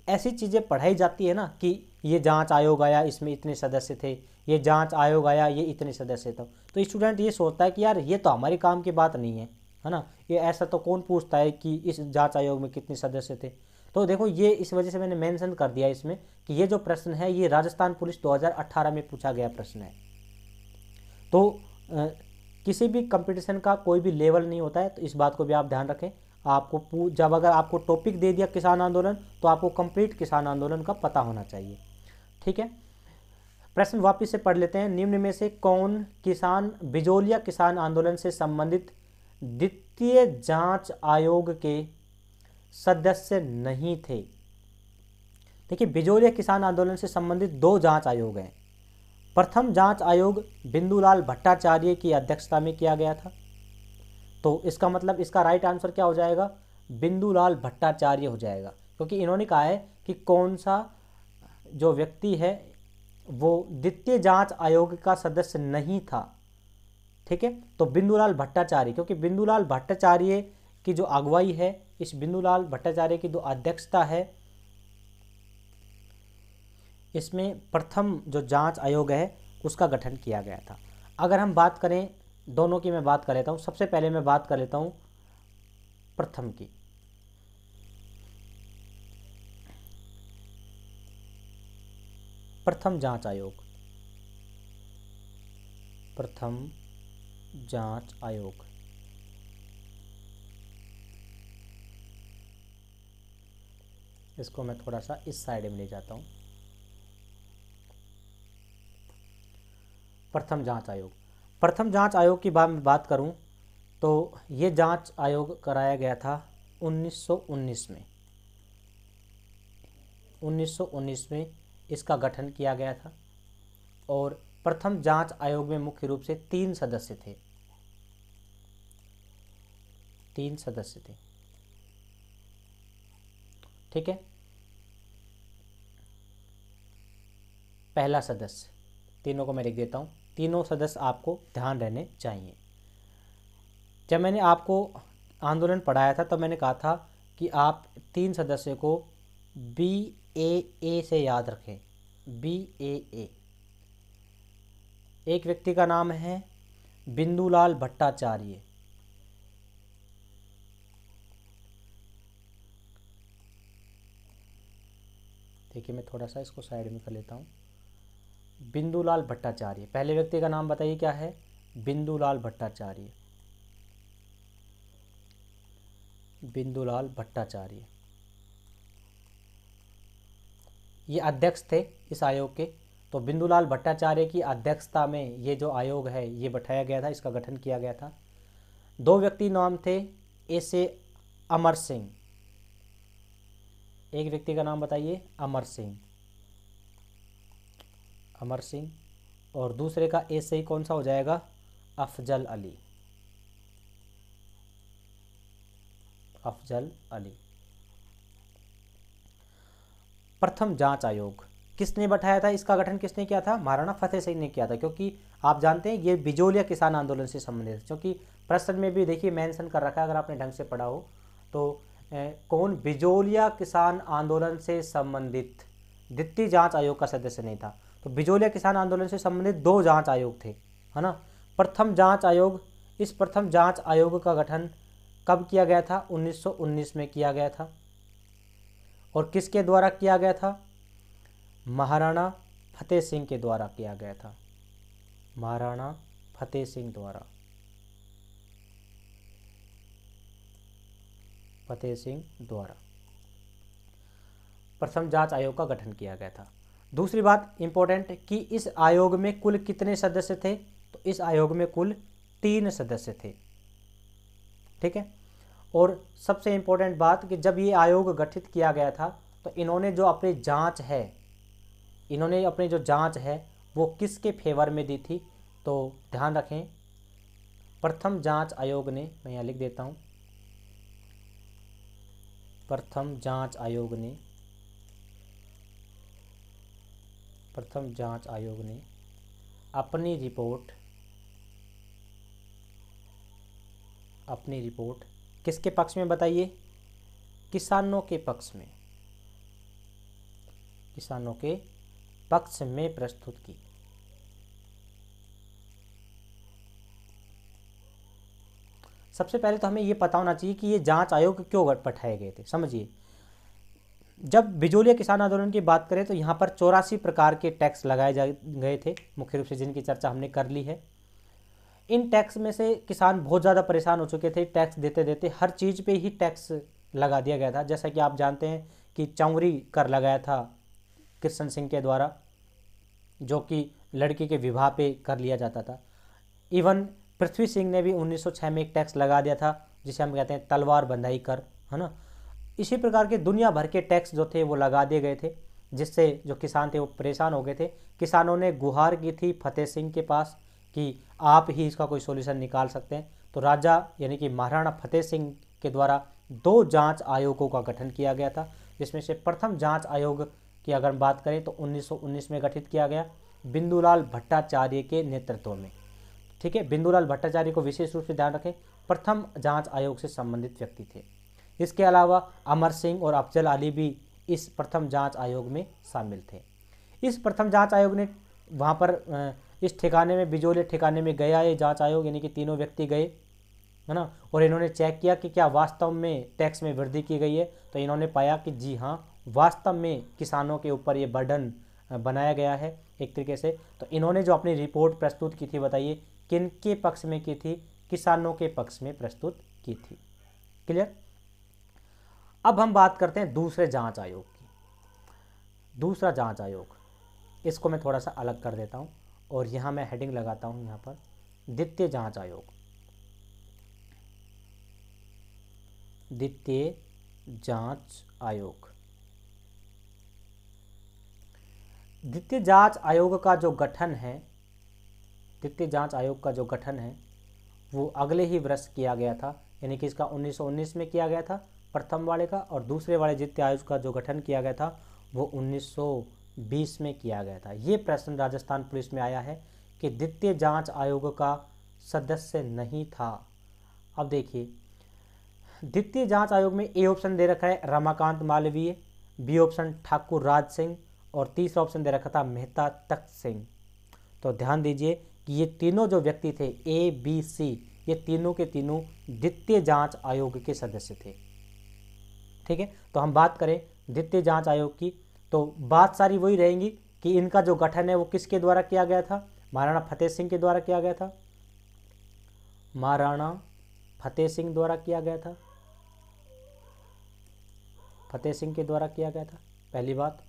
ऐसी चीज़ें पढ़ाई जाती है ना कि ये जांच आयोग आया इसमें इतने सदस्य थे, ये जांच आयोग आया ये इतने सदस्य थे, तो स्टूडेंट ये सोचता है कि यार ये तो हमारे काम की बात नहीं है ना, ये ऐसा तो कौन पूछता है कि इस जांच आयोग में कितने सदस्य थे। तो देखो ये इस वजह से मैंने मेंशन कर दिया इसमें कि ये जो प्रश्न है ये राजस्थान पुलिस 2018 में पूछा गया प्रश्न है। तो किसी भी कंपटीशन का कोई भी लेवल नहीं होता है, तो इस बात को भी आप ध्यान रखें। आपको जब अगर आपको टॉपिक दे दिया किसान आंदोलन, तो आपको कंप्लीट किसान आंदोलन का पता होना चाहिए। ठीक है, प्रश्न वापस से पढ़ लेते हैं। निम्न में से कौन किसान बिजोलिया किसान आंदोलन से संबंधित द्वितीय जांच आयोग के सदस्य नहीं थे। देखिए बिजोलिया किसान आंदोलन से संबंधित दो जांच आयोग हैं। प्रथम जांच आयोग बिंदुलाल भट्टाचार्य की अध्यक्षता में किया गया था, तो इसका मतलब इसका राइट आंसर क्या हो जाएगा, बिंदुलाल भट्टाचार्य हो जाएगा, क्योंकि इन्होंने कहा है कि कौन सा जो व्यक्ति है वो द्वितीय जांच आयोग का सदस्य नहीं था। ठीक है, तो बिंदुलाल भट्टाचार्य, क्योंकि बिंदुलाल भट्टाचार्य की जो अगुवाई है, इस बिंदुलाल भट्टाचार्य की जो अध्यक्षता है, इसमें प्रथम जो जांच आयोग है उसका गठन किया गया था। अगर हम बात करें दोनों की, मैं बात कर लेता हूँ। सबसे पहले मैं बात कर लेता हूँ प्रथम की। प्रथम जांच आयोग, प्रथम जांच आयोग इसको मैं थोड़ा सा इस साइड में ले जाता हूँ। प्रथम जांच आयोग, प्रथम जांच आयोग की बात करूं तो ये जांच आयोग कराया गया था 1919 में। 1919 में इसका गठन किया गया था, और प्रथम जांच आयोग में मुख्य रूप से 3 सदस्य थे। 3 सदस्य थे। ठीक है, पहला सदस्य, तीनों को मैं लिख देता हूँ, तीनों सदस्य आपको ध्यान रहने चाहिए। जब मैंने आपको आंदोलन पढ़ाया था तो मैंने कहा था कि आप 3 सदस्य को BAA से याद रखें। BAA, एक व्यक्ति का नाम है बिंदुलाल भट्टाचार्य। देखिए मैं थोड़ा सा इसको साइड में कर लेता हूँ। बिंदुलाल भट्टाचार्य, पहले व्यक्ति का नाम बताइए क्या है? बिंदुलाल भट्टाचार्य। बिंदुलाल भट्टाचार्य ये अध्यक्ष थे इस आयोग के। तो बिंदुलाल भट्टाचार्य की अध्यक्षता में ये जो आयोग है ये बैठाया गया था, इसका गठन किया गया था। 2 व्यक्ति नाम थे ऐसे अमर सिंह, एक व्यक्ति का नाम बताइए अमर सिंह, अमर सिंह, और दूसरे का ऐसे ही कौन सा हो जाएगा? अफजल अली, अफजल अली। प्रथम जांच आयोग किसने बैठाया था? इसका गठन किसने किया था? महाराणा फतेह सिंह ने किया था, क्योंकि आप जानते हैं ये बिजोलिया किसान आंदोलन से संबंधित है। क्योंकि प्रश्न में भी देखिए मेंशन कर रखा है, अगर आपने ढंग से पढ़ा हो तो कौन बिजोलिया किसान आंदोलन से संबंधित द्वितीय जांच आयोग का सदस्य नहीं था। तो बिजोलिया किसान आंदोलन से संबंधित 2 जांच आयोग थे, है ना। प्रथम जांच आयोग, इस प्रथम जांच आयोग का गठन कब किया गया था? 1919 में किया गया था। और किसके द्वारा किया गया था? महाराणा फतेह सिंह के द्वारा किया गया था, महाराणा फतेह सिंह द्वारा, फतेह सिंह द्वारा प्रथम जांच आयोग का गठन किया गया था। दूसरी बात इंपॉर्टेंट कि इस आयोग में कुल कितने सदस्य थे? तो इस आयोग में कुल 3 सदस्य थे। ठीक है, और सबसे इंपॉर्टेंट बात कि जब ये आयोग गठित किया गया था तो इन्होंने जो अपनी जांच है, इन्होंने अपनी जो जांच है वो किसके फेवर में दी थी? तो ध्यान रखें, प्रथम जांच आयोग ने, मैं यहाँ लिख देता हूँ, प्रथम जांच आयोग ने, प्रथम जांच आयोग ने अपनी रिपोर्ट किसके पक्ष में बताइए? किसानों के पक्ष में, किसानों के पक्ष में प्रस्तुत की। सबसे पहले तो हमें ये पता होना चाहिए कि ये जांच आयोग क्यों बैठाए गए थे। समझिए, जब बिजोलिया किसान आंदोलन की बात करें तो यहाँ पर 84 प्रकार के टैक्स लगाए गए थे, मुख्य रूप से जिनकी चर्चा हमने कर ली है। इन टैक्स में से किसान बहुत ज़्यादा परेशान हो चुके थे, टैक्स देते देते हर चीज़ पे ही टैक्स लगा दिया गया था। जैसा कि आप जानते हैं कि चौंरी कर लगाया था कृष्ण सिंह के द्वारा, जो कि लड़की के विवाह पे कर लिया जाता था। इवन पृथ्वी सिंह ने भी 1906 में एक टैक्स लगा दिया था जिसे हम कहते हैं तलवार बंधाई कर, है ना। इसी प्रकार के दुनिया भर के टैक्स जो थे वो लगा दिए गए थे, जिससे जो किसान थे वो परेशान हो गए थे। किसानों ने गुहार की थी फतेह सिंह के पास कि आप ही इसका कोई सॉल्यूशन निकाल सकते हैं। तो राजा यानी कि महाराणा फतेह सिंह के द्वारा 2 जांच आयोगों का गठन किया गया था, जिसमें से प्रथम जांच आयोग की अगर बात करें तो 1919 में गठित किया गया बिंदुलाल भट्टाचार्य के नेतृत्व में। ठीक है, बिंदुलाल भट्टाचार्य को विशेष रूप से ध्यान रखें, प्रथम जांच आयोग से संबंधित व्यक्ति थे। इसके अलावा अमर सिंह और अफजल अली भी इस प्रथम जांच आयोग में शामिल थे। इस प्रथम जांच आयोग ने वहाँ पर इस ठिकाने में, बिजोलिया ठिकाने में गया ये जांच आयोग, यानी कि तीनों व्यक्ति गए, है ना, और इन्होंने चेक किया कि क्या वास्तव में टैक्स में वृद्धि की गई है। तो इन्होंने पाया कि जी हाँ, वास्तव में किसानों के ऊपर ये बर्डन बनाया गया है एक तरीके से। तो इन्होंने जो अपनी रिपोर्ट प्रस्तुत की थी, बताइए किन के पक्ष में की थी? किसानों के पक्ष में प्रस्तुत की थी। क्लियर। अब हम बात करते हैं दूसरे जांच आयोग की। दूसरा जांच आयोग, इसको मैं थोड़ा सा अलग कर देता हूं और यहाँ मैं हेडिंग लगाता हूं यहाँ पर द्वितीय जांच आयोग। द्वितीय जांच आयोग, द्वितीय जांच आयोग का जो गठन है, द्वितीय जांच आयोग का जो गठन है वो अगले ही वर्ष किया गया था, यानी कि इसका 1919 में किया गया था प्रथम वाले का, और दूसरे वाले द्वितीय आयोग का जो गठन किया गया था वो 1920 में किया गया था। ये प्रश्न राजस्थान पुलिस में आया है कि द्वितीय जांच आयोग का सदस्य नहीं था। अब देखिए, द्वितीय जांच आयोग में ए ऑप्शन दे रखा है रमाकांत मालवीय, बी ऑप्शन ठाकुर राज सिंह, और तीसरा ऑप्शन दे रखा था मेहता तख्त सिंह। तो ध्यान दीजिए कि ये तीनों जो व्यक्ति थे ए बी सी, ये तीनों के तीनों द्वितीय जांच आयोग के सदस्य थे। ठीक है, तो हम बात करें द्वितीय जांच आयोग की, तो बात सारी वही रहेंगी कि इनका जो गठन है वो किसके द्वारा किया गया था, महाराणा फतेह सिंह के द्वारा किया गया था, महाराणा फतेह सिंह द्वारा किया गया था, फतेह सिंह के द्वारा किया गया था, पहली बात।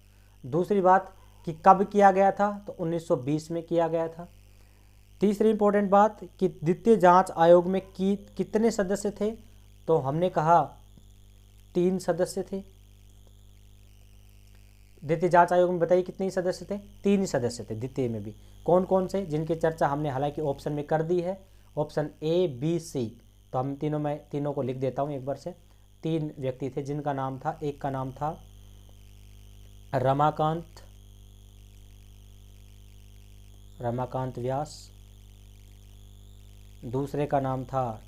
दूसरी बात कि कब किया गया था, तो 1920 में किया गया था। तीसरी इंपॉर्टेंट बात कि द्वितीय जांच आयोग में कितने सदस्य थे, तो हमने कहा 3 सदस्य थे। द्वितीय जांच आयोग में बताइए कितने सदस्य थे, 3 ही सदस्य थे द्वितीय में भी। कौन कौन से, जिनकी चर्चा हमने हालांकि ऑप्शन में कर दी है, ऑप्शन ए बी सी। तो हम तीनों को लिख देता हूँ एक बार से। 3 व्यक्ति थे जिनका नाम था, एक का नाम था रमाकांत व्यास, दूसरे का नाम था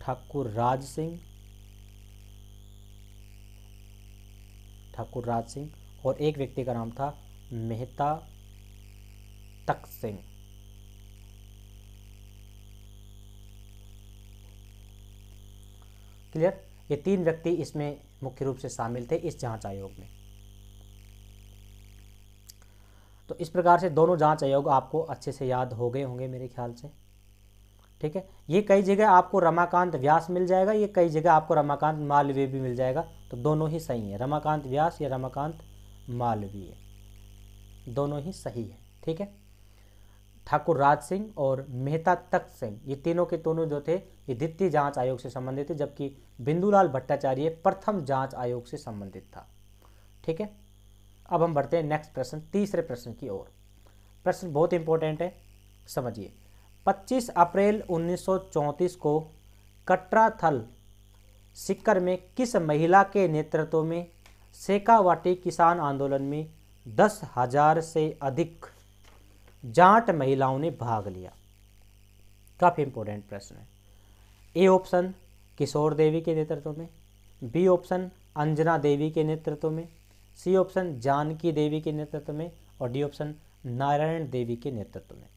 ठाकुर राज सिंह, और एक व्यक्ति का नाम था मेहता तख्त सिंह। क्लियर, ये 3 व्यक्ति इसमें मुख्य रूप से शामिल थे इस जांच आयोग में। तो इस प्रकार से दोनों जांच आयोग आपको अच्छे से याद हो गए होंगे मेरे ख्याल से। ठीक है, ये कई जगह आपको रमाकांत व्यास मिल जाएगा, ये कई जगह आपको रमाकांत मालवीय भी मिल जाएगा, तो दोनों ही सही है, रमाकांत व्यास या रमाकांत मालवीय, दोनों ही सही है। ठीक है, ठाकुर राज सिंह और मेहता तख्त सिंह, ये तीनों के दोनों जो थे ये द्वितीय जांच आयोग से संबंधित थे, जबकि बिंदुलाल भट्टाचार्य प्रथम जांच आयोग से संबंधित था। ठीक है, अब हम बढ़ते हैं नेक्स्ट प्रश्न, तीसरे प्रश्न की ओर। प्रश्न बहुत इंपॉर्टेंट है, समझिए। 25 अप्रैल 1934 को कटराथल सीकर में किस महिला के नेतृत्व में शेखावाटी किसान आंदोलन में 10,000 से अधिक जाट महिलाओं ने भाग लिया? काफ़ी इंपॉर्टेंट प्रश्न है। ए ऑप्शन किशोर देवी के नेतृत्व में, बी ऑप्शन अंजना देवी के नेतृत्व में, सी ऑप्शन जानकी देवी के नेतृत्व में, और डी ऑप्शन नारायण देवी के नेतृत्व में।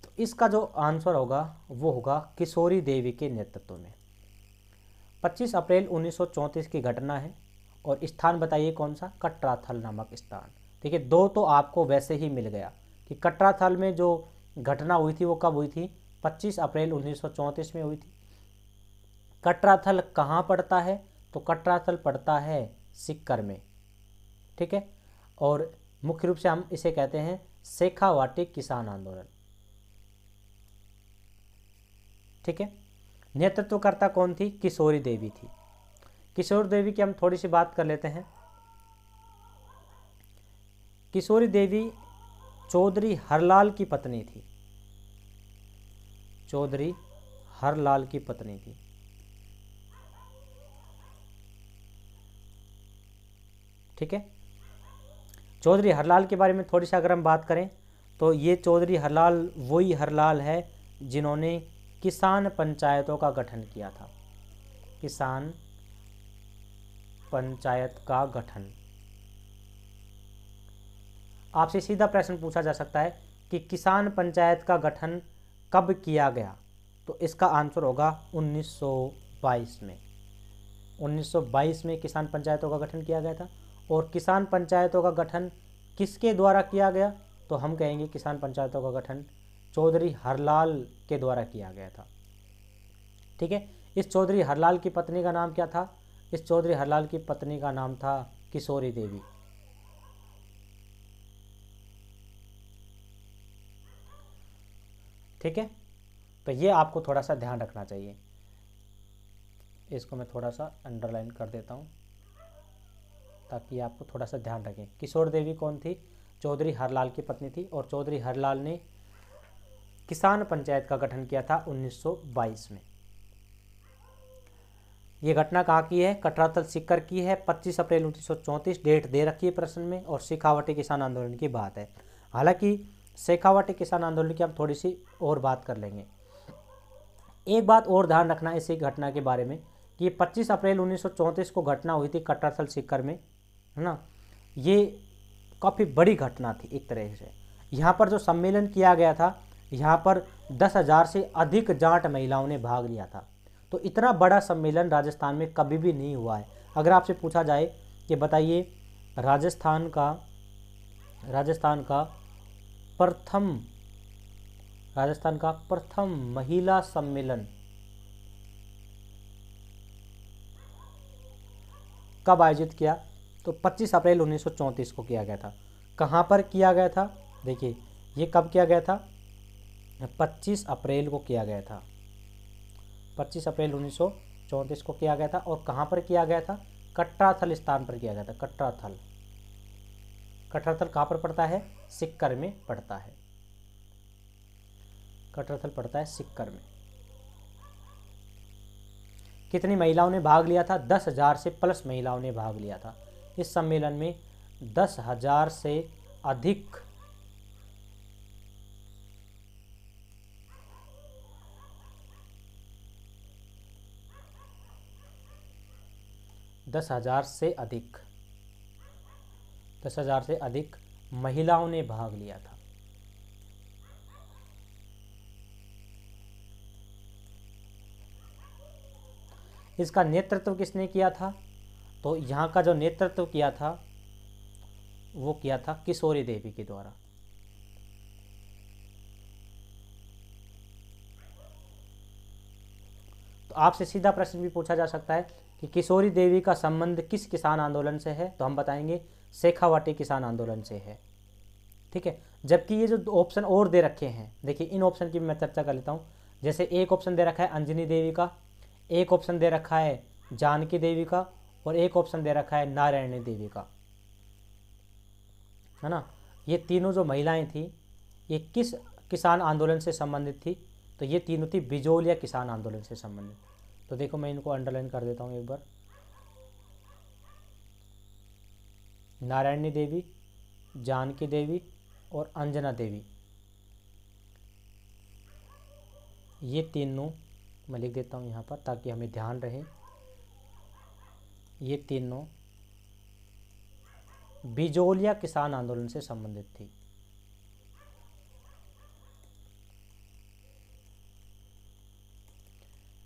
तो इसका जो आंसर होगा वो होगा किशोरी देवी के नेतृत्व में। 25 अप्रैल 1934 की घटना है, और स्थान बताइए कौन सा, कटराथल नामक स्थान। देखिए, 2 तो आपको वैसे ही मिल गया कि कटराथल में जो घटना हुई थी वो कब हुई थी, 25 अप्रैल 1934 में हुई थी। कटराथल कहाँ पड़ता है, तो कटराथल पड़ता है सीकर में। ठीक है, और मुख्य रूप से हम इसे कहते हैं शेखावाटी किसान आंदोलन। ठीक है, नेतृत्वकर्ता कौन थी, किशोरी देवी थी। किशोरी देवी की हम थोड़ी सी बात कर लेते हैं। किशोरी देवी चौधरी हरलाल की पत्नी थी, चौधरी हरलाल की पत्नी थी। ठीक है, चौधरी हरलाल के बारे में थोड़ी सी अगर हम बात करें तो ये चौधरी हरलाल वही हरलाल है जिन्होंने किसान पंचायतों का गठन किया था, किसान पंचायत का गठन। आपसे सीधा प्रश्न पूछा जा सकता है कि किसान पंचायत का गठन कब किया गया, तो इसका आंसर होगा 1922 में। 1922 में किसान पंचायतों का गठन किया गया था। और किसान पंचायतों का गठन किसके द्वारा किया गया, तो हम कहेंगे किसान पंचायतों का गठन चौधरी हरलाल के द्वारा किया गया था। ठीक है, इस चौधरी हरलाल की पत्नी का नाम क्या था, इस चौधरी हरलाल की पत्नी का नाम था किशोरी देवी। ठीक है, तो ये आपको थोड़ा सा ध्यान रखना चाहिए। इसको मैं थोड़ा सा अंडरलाइन कर देता हूँ ताकि आपको थोड़ा सा ध्यान रखें। किशोर देवी कौन थी, चौधरी हरलाल की पत्नी थी, और चौधरी हरलाल ने किसान पंचायत का गठन किया था 1922 में। ये घटना कहाँ की है? कटरातल सीकर की है। 25 अप्रैल 1934 डेट दे रखी है प्रश्न में, और शेखावाटी किसान आंदोलन की बात है। हालांकि शेखावाटी किसान आंदोलन की हम थोड़ी सी और बात कर लेंगे। एक बात और ध्यान रखना इसी घटना के बारे में कि 25 अप्रैल 1934 को घटना हुई थी कटरातल सीकर में, है ना। ये काफ़ी बड़ी घटना थी एक तरह से। यहाँ पर जो सम्मेलन किया गया था, यहाँ पर 10,000 से अधिक जाट महिलाओं ने भाग लिया था। तो इतना बड़ा सम्मेलन राजस्थान में कभी भी नहीं हुआ है। अगर आपसे पूछा जाए कि बताइए राजस्थान का प्रथम महिला सम्मेलन कब आयोजित किया, तो 25 अप्रैल 1934 को किया गया था। कहाँ पर किया गया था? देखिए ये कब किया गया था? 25 अप्रैल को किया गया था। 25 अप्रैल 1934 को किया गया था। और कहाँ पर किया गया था? कटराथल स्थान पर किया गया था। कटराथल कहाँ पर पड़ता है? सीकर में पड़ता है। कटराथल पड़ता है सीकर में। कितनी महिलाओं ने भाग लिया था? 10,000 से प्लस महिलाओं ने भाग लिया था इस सम्मेलन में। 10,000 से अधिक दस हजार से अधिक महिलाओं ने भाग लिया था। इसका नेतृत्व किसने किया था? तो यहाँ का जो नेतृत्व किया था वो किया था किशोरी देवी के द्वारा। तो आपसे सीधा प्रश्न भी पूछा जा सकता है कि किशोरी देवी का संबंध किस किसान आंदोलन से है, तो हम बताएंगे शेखावाटी किसान आंदोलन से है। ठीक है। जबकि ये जो ऑप्शन और दे रखे हैं, देखिए इन ऑप्शन की मैं चर्चा कर लेता हूँ। जैसे एक ऑप्शन दे रखा है अंजनी देवी का, एक ऑप्शन दे रखा है जानकी देवी का, और एक ऑप्शन दे रखा है नारायणी देवी का, है ना। ये तीनों जो महिलाएं थी ये किस किसान आंदोलन से संबंधित थी? तो ये तीनों थी बिजोलिया किसान आंदोलन से संबंधित। तो देखो मैं इनको अंडरलाइन कर देता हूँ एक बार। नारायणी देवी, जानकी देवी और अंजना देवी, ये तीनों मैं लिख देता हूँ यहाँ पर ताकि हमें ध्यान रहे। ये तीनों बिजोलिया किसान आंदोलन से संबंधित थी।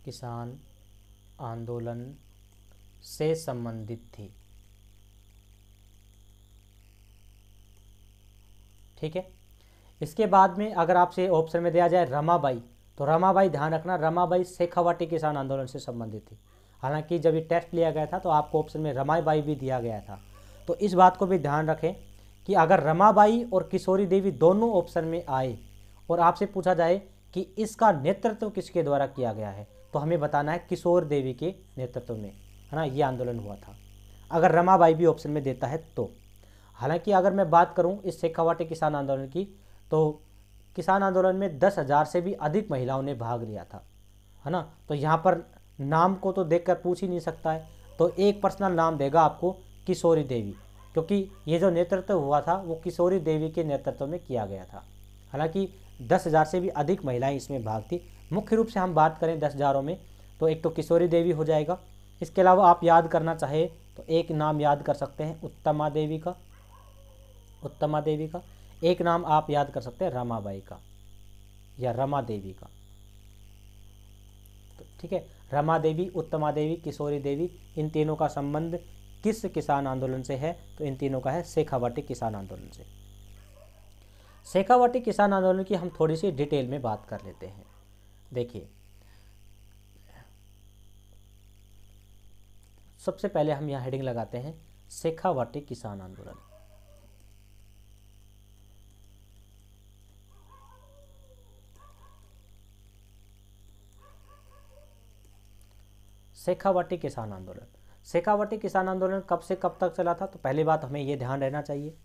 किसान आंदोलन से संबंधित थी। ठीक है। इसके बाद में अगर आपसे ऑप्शन में दिया जाए रमाबाई, तो रमाबाई ध्यान रखना, रमाबाई शेखावाटी किसान आंदोलन से संबंधित थी। हालांकि जब ये टेस्ट लिया गया था तो आपको ऑप्शन में रमाबाई भी दिया गया था। तो इस बात को भी ध्यान रखें कि अगर रमाबाई और किशोरी देवी दोनों ऑप्शन में आए और आपसे पूछा जाए कि इसका नेतृत्व किसके द्वारा किया गया है, तो हमें बताना है किशोर देवी के नेतृत्व में, है ना, ये आंदोलन हुआ था। अगर रमाबाई भी ऑप्शन में देता है तो। हालांकि अगर मैं बात करूं इस शेखावाटी किसान आंदोलन की, तो किसान आंदोलन में 10,000 से भी अधिक महिलाओं ने भाग लिया था, है ना। तो यहाँ पर नाम को तो देखकर पूछ ही नहीं सकता है, तो एक पर्सनल नाम देगा आपको किशोरी देवी, क्योंकि ये जो नेतृत्व हुआ था वो किशोरी देवी के नेतृत्व में किया गया था। हालांकि 10,000 से भी अधिक महिलाएं इसमें भाग थी। मुख्य रूप से हम बात करें 10,000 में तो एक तो किशोरी देवी हो जाएगा। इसके अलावा आप याद करना चाहे तो एक नाम याद कर सकते हैं उत्तमा देवी का, एक नाम आप याद कर सकते हैं रमाबाई का या रमा देवी का। तो ठीक है, रमा देवी, उत्तमा देवी, किशोरी देवी, इन तीनों का संबंध किस किसान आंदोलन से है? तो इन तीनों का है शेखावाटी किसान आंदोलन से। शेखावाटी किसान आंदोलन की हम थोड़ी सी डिटेल में बात कर लेते हैं। देखिए सबसे पहले हम यहाँ हेडिंग लगाते हैं शेखावाटी किसान आंदोलन। शेखावाटी किसान आंदोलन, शेखावाटी किसान आंदोलन कब से कब तक चला था? तो पहली बात हमें ये ध्यान रहना चाहिए,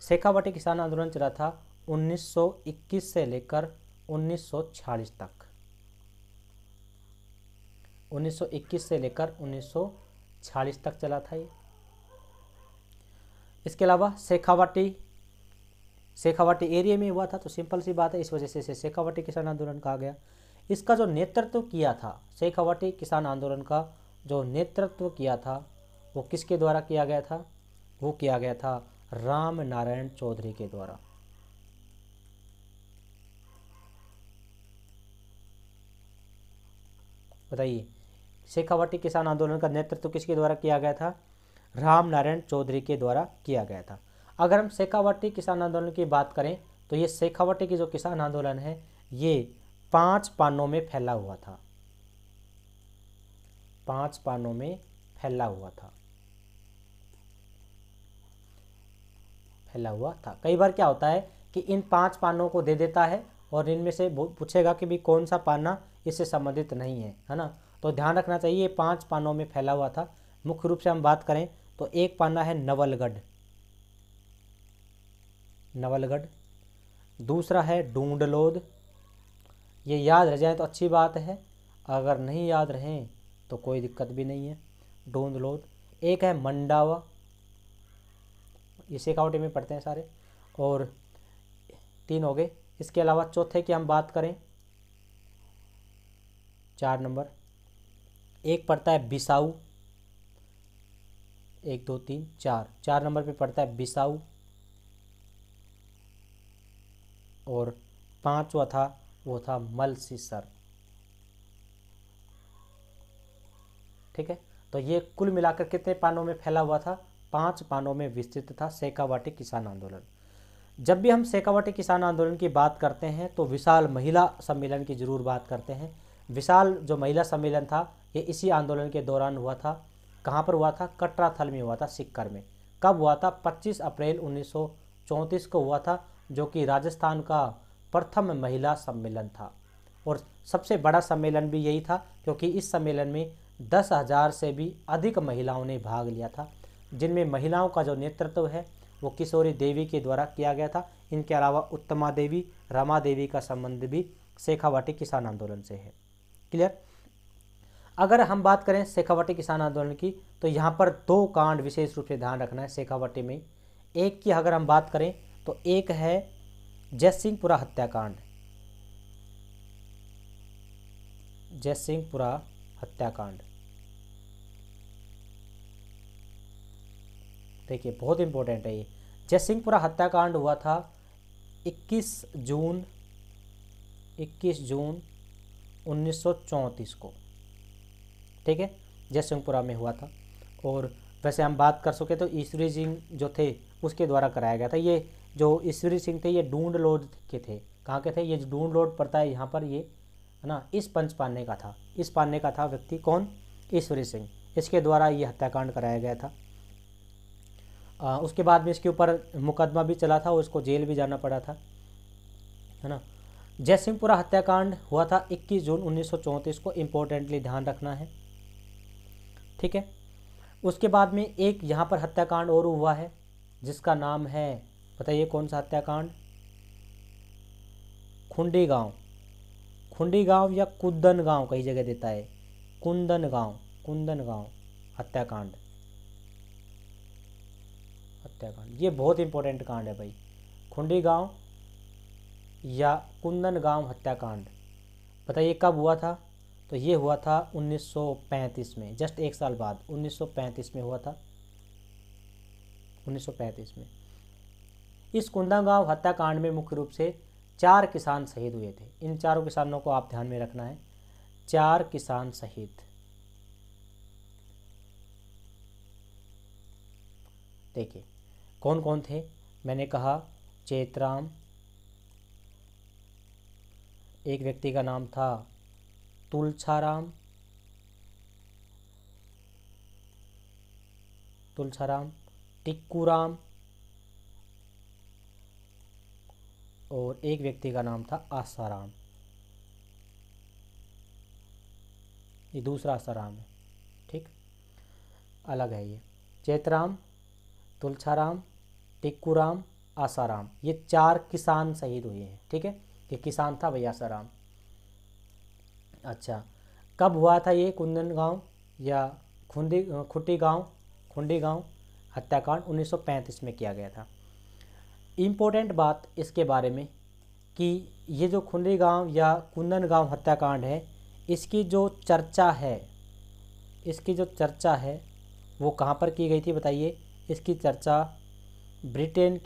शेखावाटी किसान आंदोलन चला था 1921 से लेकर 1946 तक, 1921 से लेकर 1946 तक चला था ये। इसके अलावा शेखावाटी एरिया में हुआ था, तो सिंपल सी बात है, इस वजह से इसे शेखावाटी किसान आंदोलन कहा गया। इसका जो नेतृत्व किया था, शेखावाटी किसान आंदोलन का जो नेतृत्व किया था वो किसके द्वारा किया गया था? वो किया गया था राम नारायण चौधरी के द्वारा। बताइए, शेखावाटी किसान आंदोलन का नेतृत्व किसके द्वारा किया गया था? राम नारायण चौधरी के द्वारा किया गया था। अगर हम शेखावाटी किसान आंदोलन की बात करें तो ये शेखावाटी की जो किसान आंदोलन है ये 5 पानों में फैला हुआ था, 5 पानों में फैला हुआ था। कई बार क्या होता है कि इन 5 पानों को दे देता है और इनमें से पूछेगा कि भी कौन सा पाना इससे संबंधित नहीं है ना, तो ध्यान रखना चाहिए 5 पानों में फैला हुआ था। मुख्य रूप से हम बात करें तो एक पाना है नवलगढ़, दूसरा है डूंडलोद, ये याद रह जाए तो अच्छी बात है, अगर नहीं याद रहें तो कोई दिक्कत भी नहीं है, डूंडलोद। एक है मंडावा, ये शेखावाटी में पढ़ते हैं सारे, और 3 हो गए। इसके अलावा चौथे की हम बात करें, 4 नंबर, एक पड़ता है बिसाऊ, 1 2 3 4 नंबर पे पड़ता है बिसाऊ, और 5वां था वो था मलसीसर। ठीक है, तो ये कुल मिलाकर कितने पानों में फैला हुआ था? 5 पानों में विस्तृत था शेखावाटी किसान आंदोलन। जब भी हम शेखावाटी किसान आंदोलन की बात करते हैं तो विशाल महिला सम्मेलन की जरूर बात करते हैं। विशाल जो महिला सम्मेलन था ये इसी आंदोलन के दौरान हुआ था। कहाँ पर हुआ था? कटराथल में हुआ था, सिक्कर में। कब हुआ था? 25 अप्रैल 1934 को हुआ था, जो कि राजस्थान का प्रथम महिला सम्मेलन था। और सबसे बड़ा सम्मेलन भी यही था क्योंकि इस सम्मेलन में 10,000 से भी अधिक महिलाओं ने भाग लिया था, जिनमें महिलाओं का जो नेतृत्व है वो किशोरी देवी के द्वारा किया गया था। इनके अलावा उत्तमा देवी, रमा देवी का संबंध भी शेखावाटी किसान आंदोलन से है। क्लियर? अगर हम बात करें शेखावाटी किसान आंदोलन की तो यहाँ पर 2 कांड विशेष रूप से ध्यान रखना है शेखावाटी में। एक की अगर हम बात करें तो एक है जयसिंहपुरा हत्याकांड, जयसिंहपुरा हत्याकांड। देखिए बहुत इंपॉर्टेंट है ये। जयसिंहपुरा हत्याकांड हुआ था 21 जून 1934 को। ठीक है, जयसिंहपुरा में हुआ था। और वैसे हम बात कर सके तो ईश्वरी सिंह जो थे उसके द्वारा कराया गया था। ये जो ईश्वरी सिंह थे ये डूंडलोड के थे। कहाँ के थे? ये डूंडलोड पड़ता है यहाँ पर, ये है ना, इस पंचपाने का था। इस पाने का था व्यक्ति कौन? ईश्वरी सिंह। इसके द्वारा ये हत्याकांड कराया गया था। उसके बाद में इसके ऊपर मुकदमा भी चला था और इसको जेल भी जाना पड़ा था, है ना। जयसिंहपुरा हत्याकांड हुआ था 21 जून 1934 को। इम्पोर्टेंटली ध्यान रखना है। ठीक है, उसके बाद में एक यहाँ पर हत्याकांड और हुआ है जिसका नाम है, बताइए कौन सा हत्याकांड? खुंडी गांव या कुंदन गांव, कई जगह देता है कुंदन गांव हत्याकांड। ये बहुत इंपॉर्टेंट कांड है भाई, खुंडी गांव या कुंदन गांव हत्याकांड। बताइए कब हुआ था? तो ये हुआ था 1935 में, जस्ट 1 साल बाद 1935 में हुआ था, 1935 में। इस कुंदन गांव हत्याकांड में मुख्य रूप से 4 किसान शहीद हुए थे। इन 4 किसानों को आप ध्यान में रखना है, 4 किसान शहीद। देखिए कौन कौन थे? मैंने कहा चेतराम, एक व्यक्ति का नाम था तुलछाराम, टिक्कूराम, और एक व्यक्ति का नाम था आसाराम। ये दूसरा आसाराम है, ठीक, अलग है ये। चेतराम, तुलछाराम, टिक्कूराम, आसाराम, ये 4 किसान शहीद हुए हैं। ठीक है, ये किसान था भैया आसाराम। अच्छा, कब हुआ था ये कुंदन गांव या खुंडी गांव हत्याकांड? 1935 में किया गया था। इम्पोर्टेंट बात इसके बारे में कि ये जो खुंडी गांव या कुंदन गांव हत्याकांड है, इसकी जो चर्चा है वो कहाँ पर की गई थी बताइए? इसकी चर्चा ब्रिटेन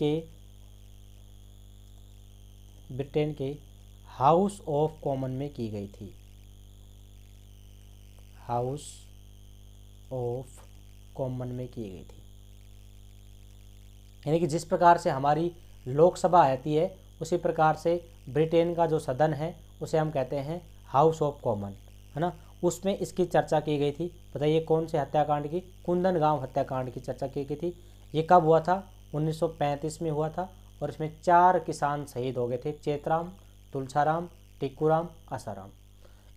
के हाउस ऑफ कॉमन में की गई थी। हाउस ऑफ कॉमन में की गई थी, यानी कि जिस प्रकार से हमारी लोकसभा आती है उसी प्रकार से ब्रिटेन का जो सदन है उसे हम कहते हैं हाउस ऑफ कॉमन, है ना। उसमें इसकी चर्चा की गई थी। बताइए कौन से हत्याकांड की? कुंदन गांव हत्याकांड की चर्चा की गई थी। ये कब हुआ था? 1935 में हुआ था और इसमें 4 किसान शहीद हो गए थे, चेतराम, तुलसाराम, टिक्कूराम, आसाराम।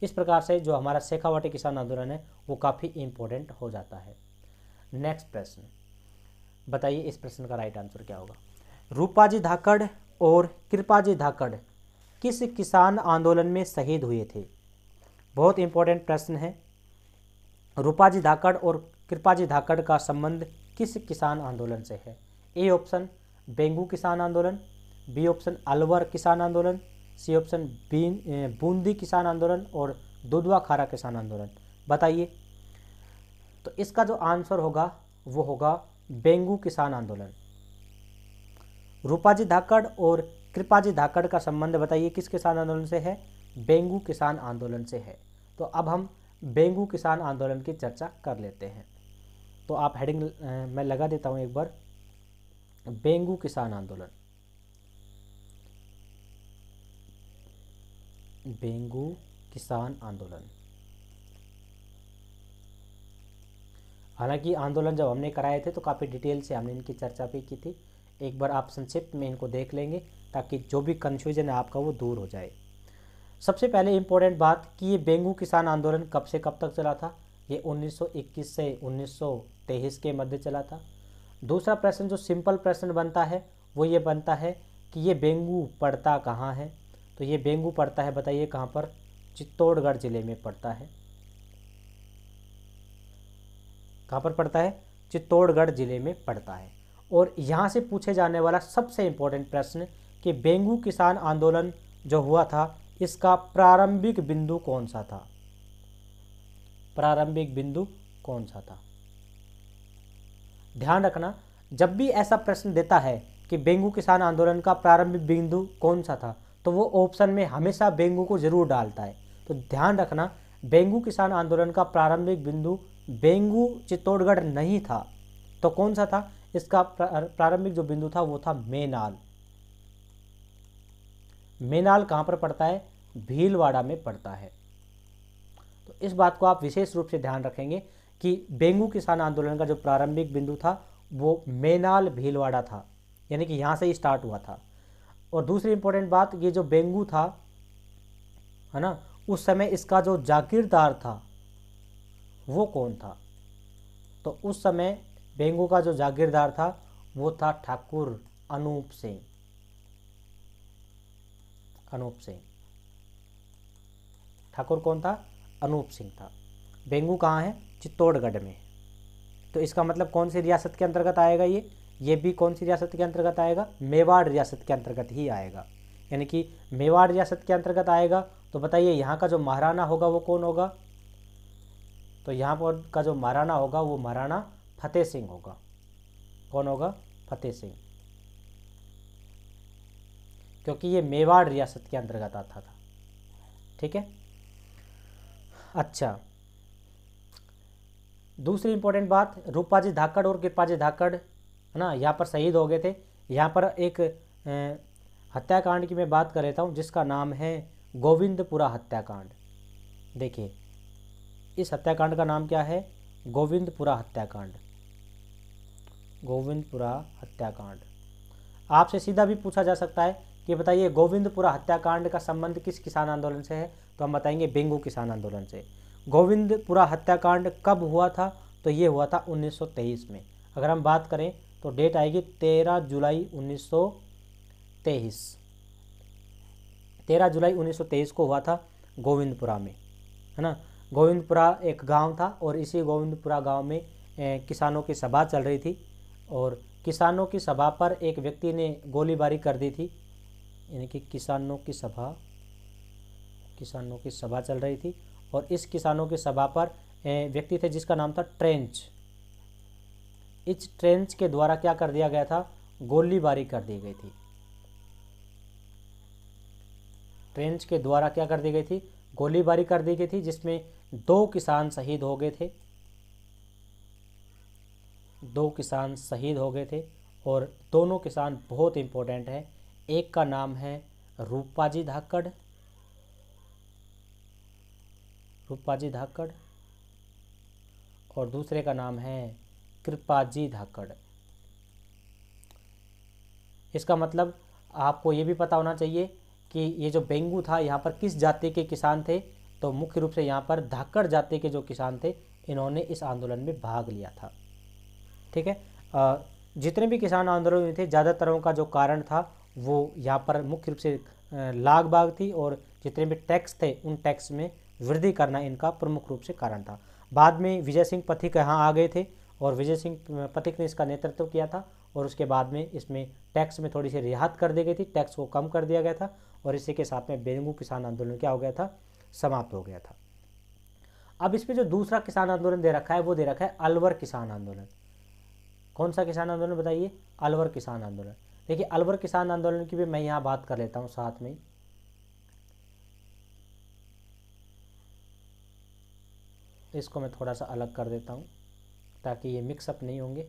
इस प्रकार से जो हमारा शेखावाटी किसान आंदोलन है वो काफ़ी इम्पोर्टेंट हो जाता है। नेक्स्ट प्रश्न, बताइए इस प्रश्न का राइट आंसर क्या होगा? रूपाजी धाकड़ और कृपाजी धाकड़ किस किसान आंदोलन में शहीद हुए थे? बहुत इंपॉर्टेंट प्रश्न है। रूपाजी धाकड़ और कृपाजी धाकड़ का संबंध किस किसान आंदोलन से है? ए ऑप्शन बेंगू किसान आंदोलन, बी ऑप्शन अलवर किसान आंदोलन, सी ऑप्शन बूंदी किसान आंदोलन और दुधवा खारा किसान आंदोलन। बताइए। तो इसका जो आंसर होगा वो होगा बेंगू किसान आंदोलन। रूपाजी धाकड़ और कृपाजी धाकड़ का संबंध बताइए किस किसान आंदोलन से है? बेंगू किसान आंदोलन से है। तो अब हम बेंगू किसान आंदोलन की चर्चा कर लेते हैं। तो आप हेडिंग मैं लगा देता हूं एक बार, बेंगू किसान आंदोलन। बेंगू किसान आंदोलन। हालांकि आंदोलन जब हमने कराए थे तो काफ़ी डिटेल से हमने इनकी चर्चा भी की थी। एक बार आप संक्षिप्त में इनको देख लेंगे ताकि जो भी कन्फ्यूजन है आपका वो दूर हो जाए। सबसे पहले इम्पोर्टेंट बात कि ये बेंगू किसान आंदोलन कब से कब तक चला था? ये 1921 से 1923 के मध्य चला था। दूसरा प्रश्न जो सिंपल प्रश्न बनता है वो ये बनता है कि ये बेंगू पड़ता कहाँ है? तो ये बेंगू पड़ता है, बताइए कहाँ पर? चित्तौड़गढ़ जिले में पड़ता है। कहाँ पर पड़ता है? चित्तौड़गढ़ जिले में पड़ता है। और यहाँ से पूछे जाने वाला सबसे इम्पोर्टेंट प्रश्न कि बेंगू किसान आंदोलन जो हुआ था इसका प्रारंभिक बिंदु कौन सा था? प्रारंभिक बिंदु कौन सा था? ध्यान रखना, जब भी ऐसा प्रश्न देता है कि बेंगू किसान आंदोलन का प्रारंभिक बिंदु कौन सा था तो वो ऑप्शन में हमेशा बेंगू को जरूर डालता है। तो ध्यान रखना, बेंगू किसान आंदोलन का प्रारंभिक बिंदु बेंगू चित्तौड़गढ़ नहीं था। तो कौन सा था? इसका प्रारंभिक जो बिंदु था वो था मेनाल। मेनाल कहाँ पर पड़ता है? भीलवाड़ा में पड़ता है। तो इस बात को आप विशेष रूप से ध्यान रखेंगे कि बेंगू किसान आंदोलन का जो प्रारंभिक बिंदु था वो मेनाल भीलवाड़ा था, यानी कि यहाँ से ही स्टार्ट हुआ था। और दूसरी इंपॉर्टेंट बात, ये जो बेंगू था, है ना, उस समय इसका जो जागीरदार था वो कौन था? तो उस समय बेंगू का जो जागीरदार था वो था ठाकुर अनूप सिंह। अनूप सिंह। ठाकुर कौन था? अनूप सिंह था। बेंगू कहाँ है? चित्तौड़गढ़ में। तो इसका मतलब कौन सी रियासत के अंतर्गत आएगा? ये भी कौन सी रियासत के अंतर्गत आएगा? मेवाड़ रियासत के अंतर्गत ही आएगा, यानी कि मेवाड़ रियासत के अंतर्गत आएगा। तो बताइए यहाँ का जो महाराणा होगा वो कौन होगा? तो यहाँ पर का जो महाराणा होगा वो महाराणा फतेह सिंह होगा। कौन होगा? फतेह सिंह, क्योंकि ये मेवाड़ रियासत के अंतर्गत आता था। ठीक है। अच्छा, दूसरी इंपॉर्टेंट बात, रूपाजी धाकड़ और कृपाजी धाकड़, है ना, यहाँ पर शहीद हो गए थे। यहाँ पर एक हत्याकांड की मैं बात कर लेता हूँ जिसका नाम है गोविंदपुरा हत्याकांड। देखिए इस हत्याकांड का नाम क्या है? गोविंदपुरा हत्याकांड। गोविंदपुरा हत्याकांड। आपसे सीधा भी पूछा जा सकता है कि बताइए गोविंदपुरा हत्याकांड का संबंध किस किसान आंदोलन से है? तो हम बताएंगे बेंगू किसान आंदोलन से। गोविंदपुरा हत्याकांड कब हुआ था? तो ये हुआ था 1923 में। अगर हम बात करें तो डेट आएगी 13 जुलाई 1923। 13 जुलाई 1923 को हुआ था गोविंदपुरा में, है ना। गोविंदपुरा एक गांव था और इसी गोविंदपुरा गांव में किसानों की सभा चल रही थी और किसानों की सभा पर एक व्यक्ति ने गोलीबारी कर दी थी, यानी कि किसानों की सभा चल रही थी और इस किसानों की सभा पर व्यक्ति थे जिसका नाम था ट्रेंच। इस ट्रेंच के द्वारा क्या कर दिया गया था, गोलीबारी कर दी गई थी। ट्रेंच के द्वारा क्या कर दी गई थी, गोलीबारी कर दी गई थी, जिसमें 2 किसान शहीद हो गए थे। 2 किसान शहीद हो गए थे और दोनों किसान बहुत इंपॉर्टेंट है। एक का नाम है रूपाजी धाकड़ और दूसरे का नाम है कृपाजी धाकड़। इसका मतलब आपको ये भी पता होना चाहिए कि ये जो बेंगू था यहाँ पर किस जाति के किसान थे, तो मुख्य रूप से यहाँ पर धाकड़ जाति के जो किसान थे इन्होंने इस आंदोलन में भाग लिया था। ठीक है, जितने भी किसान आंदोलन हुए थे ज़्यादातरों का जो कारण था वो यहाँ पर मुख्य रूप से लाग बाग थी और जितने भी टैक्स थे उन टैक्स में वृद्धि करना इनका प्रमुख रूप से कारण था। बाद में विजय सिंह पथिक यहाँ आ गए थे और विजय सिंह पथिक ने इसका नेतृत्व किया था और उसके बाद में इसमें टैक्स में थोड़ी सी रियायत कर दी गई थी, टैक्स को कम कर दिया गया था और इसी के साथ में बेंगू किसान आंदोलन क्या हो गया था, समाप्त हो गया था। अब इस पर जो दूसरा किसान आंदोलन दे रखा है वो दे रखा है अलवर किसान आंदोलन। कौन सा किसान आंदोलन बताइए, अलवर किसान आंदोलन। देखिए अलवर किसान आंदोलन की भी मैं यहाँ बात कर लेता हूँ साथ में। इसको मैं थोड़ा सा अलग कर देता हूँ ताकि ये मिक्सअप नहीं होंगे।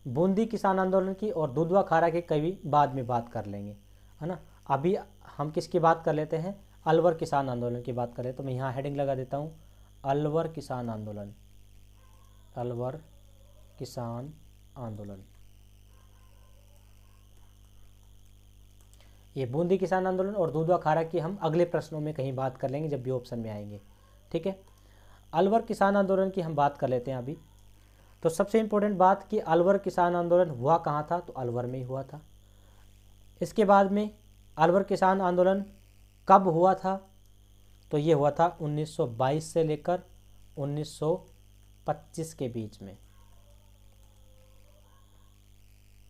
बूंदी किसान आंदोलन की और दुधवा खारा की कभी बाद में बात कर लेंगे, है ना। अभी हम किसकी बात कर लेते हैं, अलवर किसान आंदोलन की बात करें। तो मैं यहाँ हेडिंग लगा देता हूँ अलवर किसान आंदोलन। अलवर किसान आंदोलन, ये बूंदी किसान आंदोलन और दुधवा खारा की हम अगले प्रश्नों में कहीं बात कर लेंगे जब भी ऑप्शन में आएंगे। ठीक है, अलवर किसान आंदोलन की हम बात कर लेते हैं अभी। तो सबसे इम्पोर्टेंट बात कि अलवर किसान आंदोलन हुआ कहाँ था, तो अलवर में ही हुआ था। इसके बाद में अलवर किसान आंदोलन कब हुआ था, तो ये हुआ था 1922 से लेकर 1925 के बीच में।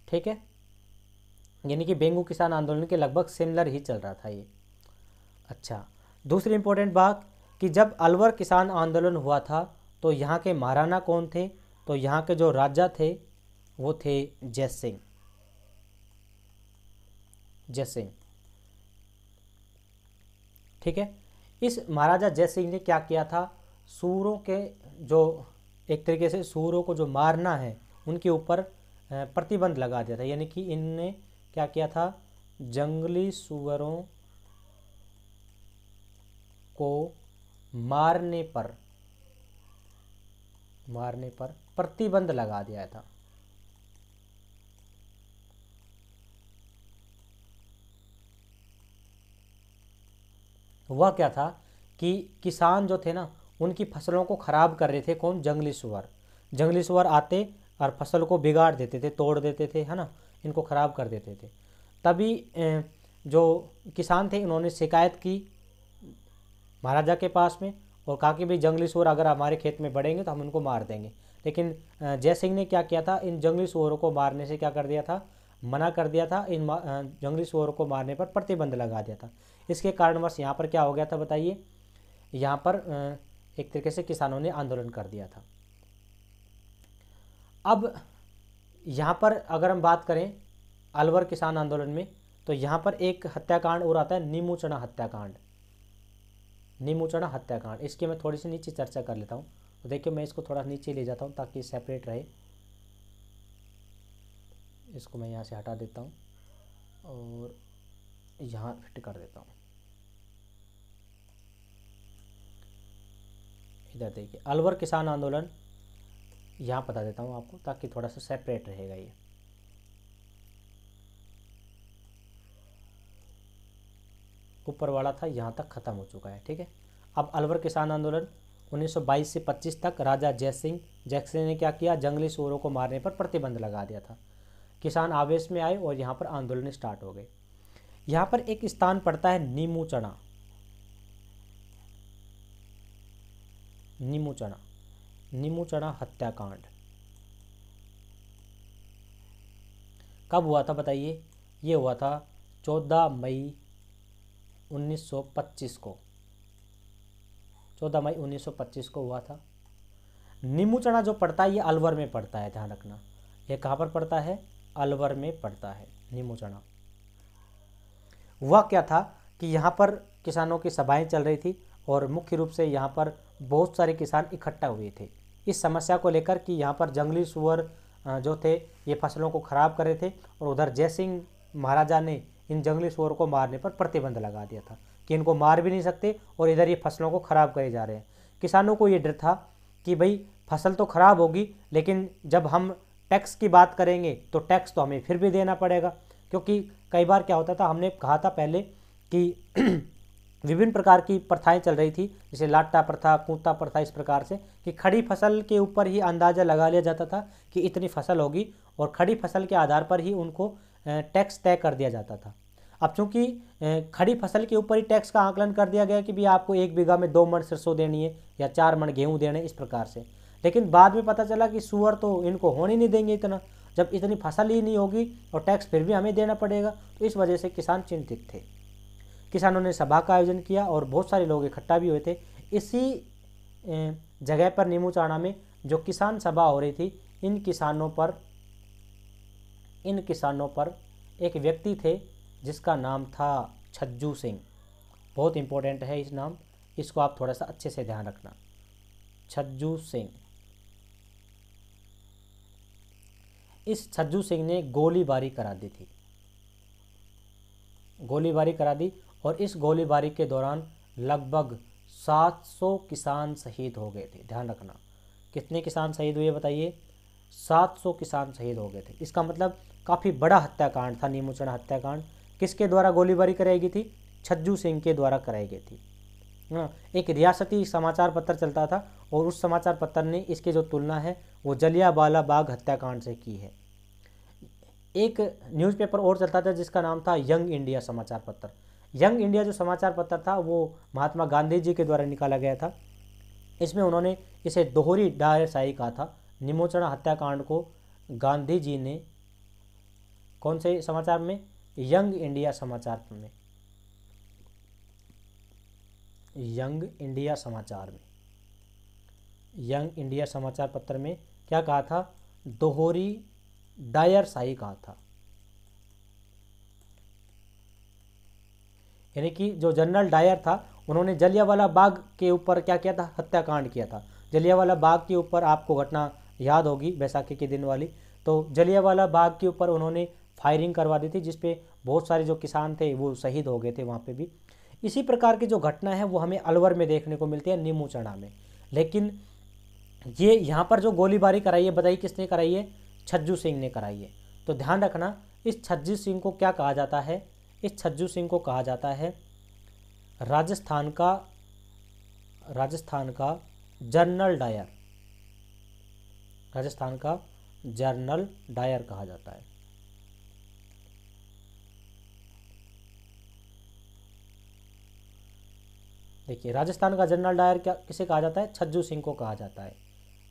ठीक है, यानी कि बेंगू किसान आंदोलन के लगभग सिमिलर ही चल रहा था ये। अच्छा, दूसरी इंपॉर्टेंट बात कि जब अलवर किसान आंदोलन हुआ था तो यहाँ के महाराणा कौन थे, तो यहाँ के जो राजा थे वो थे जयसिंह। ठीक है, इस महाराजा जयसिंह ने क्या किया था, सूरों के जो एक तरीके से सूरों को जो मारना है उनके ऊपर प्रतिबंध लगा दिया था। यानी कि इनने क्या किया था, जंगली सुअरों को मारने पर प्रतिबंध लगा दिया था। वह क्या था कि किसान जो थे ना उनकी फसलों को खराब कर रहे थे, कौन, जंगली सुअर आते और फसल को बिगाड़ देते थे, तोड़ देते थे, है ना, इनको खराब कर देते थे। तभी जो किसान थे उन्होंने शिकायत की महाराजा के पास में और कहा कि भाई जंगली सुअर अगर हमारे खेत में बढ़ेंगे तो हम उनको मार देंगे। लेकिन जयसिंह ने क्या किया था, इन जंगली सुअरों को मारने से क्या कर दिया था, मना कर दिया था। इन जंगली सुअरों को मारने पर प्रतिबंध लगा दिया था। इसके कारणवश यहाँ पर क्या हो गया था बताइए, यहाँ पर एक तरीके से किसानों ने आंदोलन कर दिया था। अब यहाँ पर अगर हम बात करें अलवर किसान आंदोलन में, तो यहाँ पर एक हत्याकांड और आता है, नीमूचना हत्याकांड। इसकी मैं थोड़ी सी नीचे चर्चा कर लेता हूँ। तो देखिए मैं इसको थोड़ा नीचे ले जाता हूँ ताकि सेपरेट रहे। इसको मैं यहाँ से हटा देता हूँ और यहाँ फिट कर देता हूँ। इधर देखिए अलवर किसान आंदोलन, यहाँ बता देता हूँ आपको ताकि थोड़ा सा सेपरेट रहेगा। ये ऊपर वाला था, यहाँ तक खत्म हो चुका है। ठीक है, अब अलवर किसान आंदोलन 1922 से 25 तक राजा जयसिंह ने क्या किया, जंगली सुअरों को मारने पर प्रतिबंध लगा दिया था। किसान आवेश में आए और यहाँ पर आंदोलन स्टार्ट हो गए। यहाँ पर एक स्थान पड़ता है नीमूचना। नीमूचना, नीमूचना हत्याकांड कब हुआ था बताइए? ये हुआ था 14 मई 1925 को। 14 मई 1925 को हुआ था। नीमूचना जो पड़ता है ये अलवर में पड़ता है, ध्यान रखना। ये कहाँ पर पड़ता है? अलवर में पड़ता है नीमूचना। हुआ क्या था कि यहाँ पर किसानों की सभाएं चल रही थी और मुख्य रूप से यहाँ पर बहुत सारे किसान इकट्ठा हुए थे इस समस्या को लेकर कि यहाँ पर जंगली सुअर जो थे ये फसलों को खराब कर रहे थे, और उधर जयसिंह महाराजा ने इन जंगली सुअर को मारने पर प्रतिबंध लगा दिया था कि इनको मार भी नहीं सकते और इधर ये फसलों को खराब करे जा रहे हैं। किसानों को ये डर था कि भाई फसल तो खराब होगी, लेकिन जब हम टैक्स की बात करेंगे तो टैक्स तो हमें फिर भी देना पड़ेगा, क्योंकि कई बार क्या होता था, हमने कहा था पहले कि विभिन्न प्रकार की प्रथाएं चल रही थी, जैसे लाट्टा प्रथा, कूता प्रथा, इस प्रकार से कि खड़ी फसल के ऊपर ही अंदाज़ा लगा लिया जाता था कि इतनी फसल होगी और खड़ी फसल के आधार पर ही उनको टैक्स तय कर दिया जाता था। अब चूंकि खड़ी फसल के ऊपर ही टैक्स का आकलन कर दिया गया कि भी आपको 1 बीघा में 2 मन सरसों देनी है या 4 मन गेहूँ देने, इस प्रकार से। लेकिन बाद में पता चला कि सुअर तो इनको होने नहीं देंगे इतना, जब इतनी फसल ही नहीं होगी और टैक्स फिर भी हमें देना पड़ेगा, तो इस वजह से किसान चिंतित थे। किसानों ने सभा का आयोजन किया और बहुत सारे लोग इकट्ठा भी हुए थे। इसी जगह पर नीमूचना में जो किसान सभा हो रही थी, इन किसानों पर एक व्यक्ति थे जिसका नाम था छज्जू सिंह। बहुत इंपॉर्टेंट है इस नाम, इसको आप थोड़ा सा अच्छे से ध्यान रखना। छज्जू सिंह। इस छज्जू सिंह ने गोलीबारी करा दी थी, गोलीबारी करा दी, और इस गोलीबारी के दौरान लगभग 700 किसान शहीद हो गए थे। ध्यान रखना, कितने किसान शहीद हुए बताइए? 700 किसान शहीद हो गए थे। इसका मतलब काफ़ी बड़ा हत्याकांड था नीमूचना हत्याकांड। किसके द्वारा गोलीबारी कराई गई थी? छज्जू सिंह के द्वारा कराई गई थी। हाँ, एक रियासती समाचार पत्र चलता था और उस समाचार पत्र ने इसकी जो तुलना है वो जलियांवाला बाग हत्याकांड से की है। एक न्यूज़पेपर और चलता था जिसका नाम था यंग इंडिया समाचार पत्र। यंग इंडिया जो समाचार पत्र था वो महात्मा गांधी जी के द्वारा निकाला गया था। इसमें उन्होंने इसे दोहरी डायरशाही कहा था। नीमूचना हत्याकांड को गांधी जी ने कौन से समाचार में? यंग इंडिया समाचार में, यंग इंडिया समाचार में, यंग इंडिया समाचार पत्र में क्या कहा था? दोहरी डायरशाही कहा था। यानी कि जो जनरल डायर था उन्होंने जलियांवाला बाग के ऊपर क्या किया था? हत्याकांड किया था। जलियांवाला बाग के ऊपर आपको घटना याद होगी बैसाखी के दिन वाली, तो जलियांवाला बाग के ऊपर उन्होंने फायरिंग करवा दी थी जिसपे बहुत सारे जो किसान थे वो शहीद हो गए थे वहाँ पे भी। इसी प्रकार की जो घटना है वो हमें अलवर में देखने को मिलती है, नीमूचना में। लेकिन ये यहाँ पर जो गोलीबारी कराई है बताइए किसने कराई है? छज्जू सिंह ने कराई है। तो ध्यान रखना, इस छज्जू सिंह को क्या कहा जाता है? इस छज्जू सिंह को कहा जाता है राजस्थान का जनरल डायर। राजस्थान का जनरल डायर कहा जाता है। देखिए, राजस्थान का जनरल डायर क्या किसे कहा जाता है? छज्जू सिंह को कहा जाता है।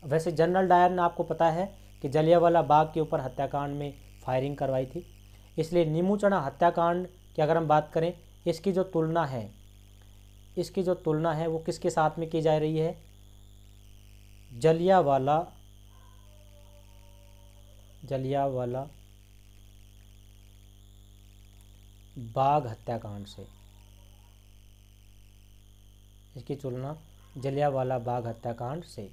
वैसे जनरल डायर ने आपको पता है कि जलियांवाला बाग के ऊपर हत्याकांड में फायरिंग करवाई थी, इसलिए नीमूचना हत्याकांड की अगर हम बात करें, इसकी जो तुलना है वो किसके साथ में की जा रही है? जलियांवाला बाग हत्याकांड से। इसकी तुलना जलियांवाला बाग हत्याकांड से।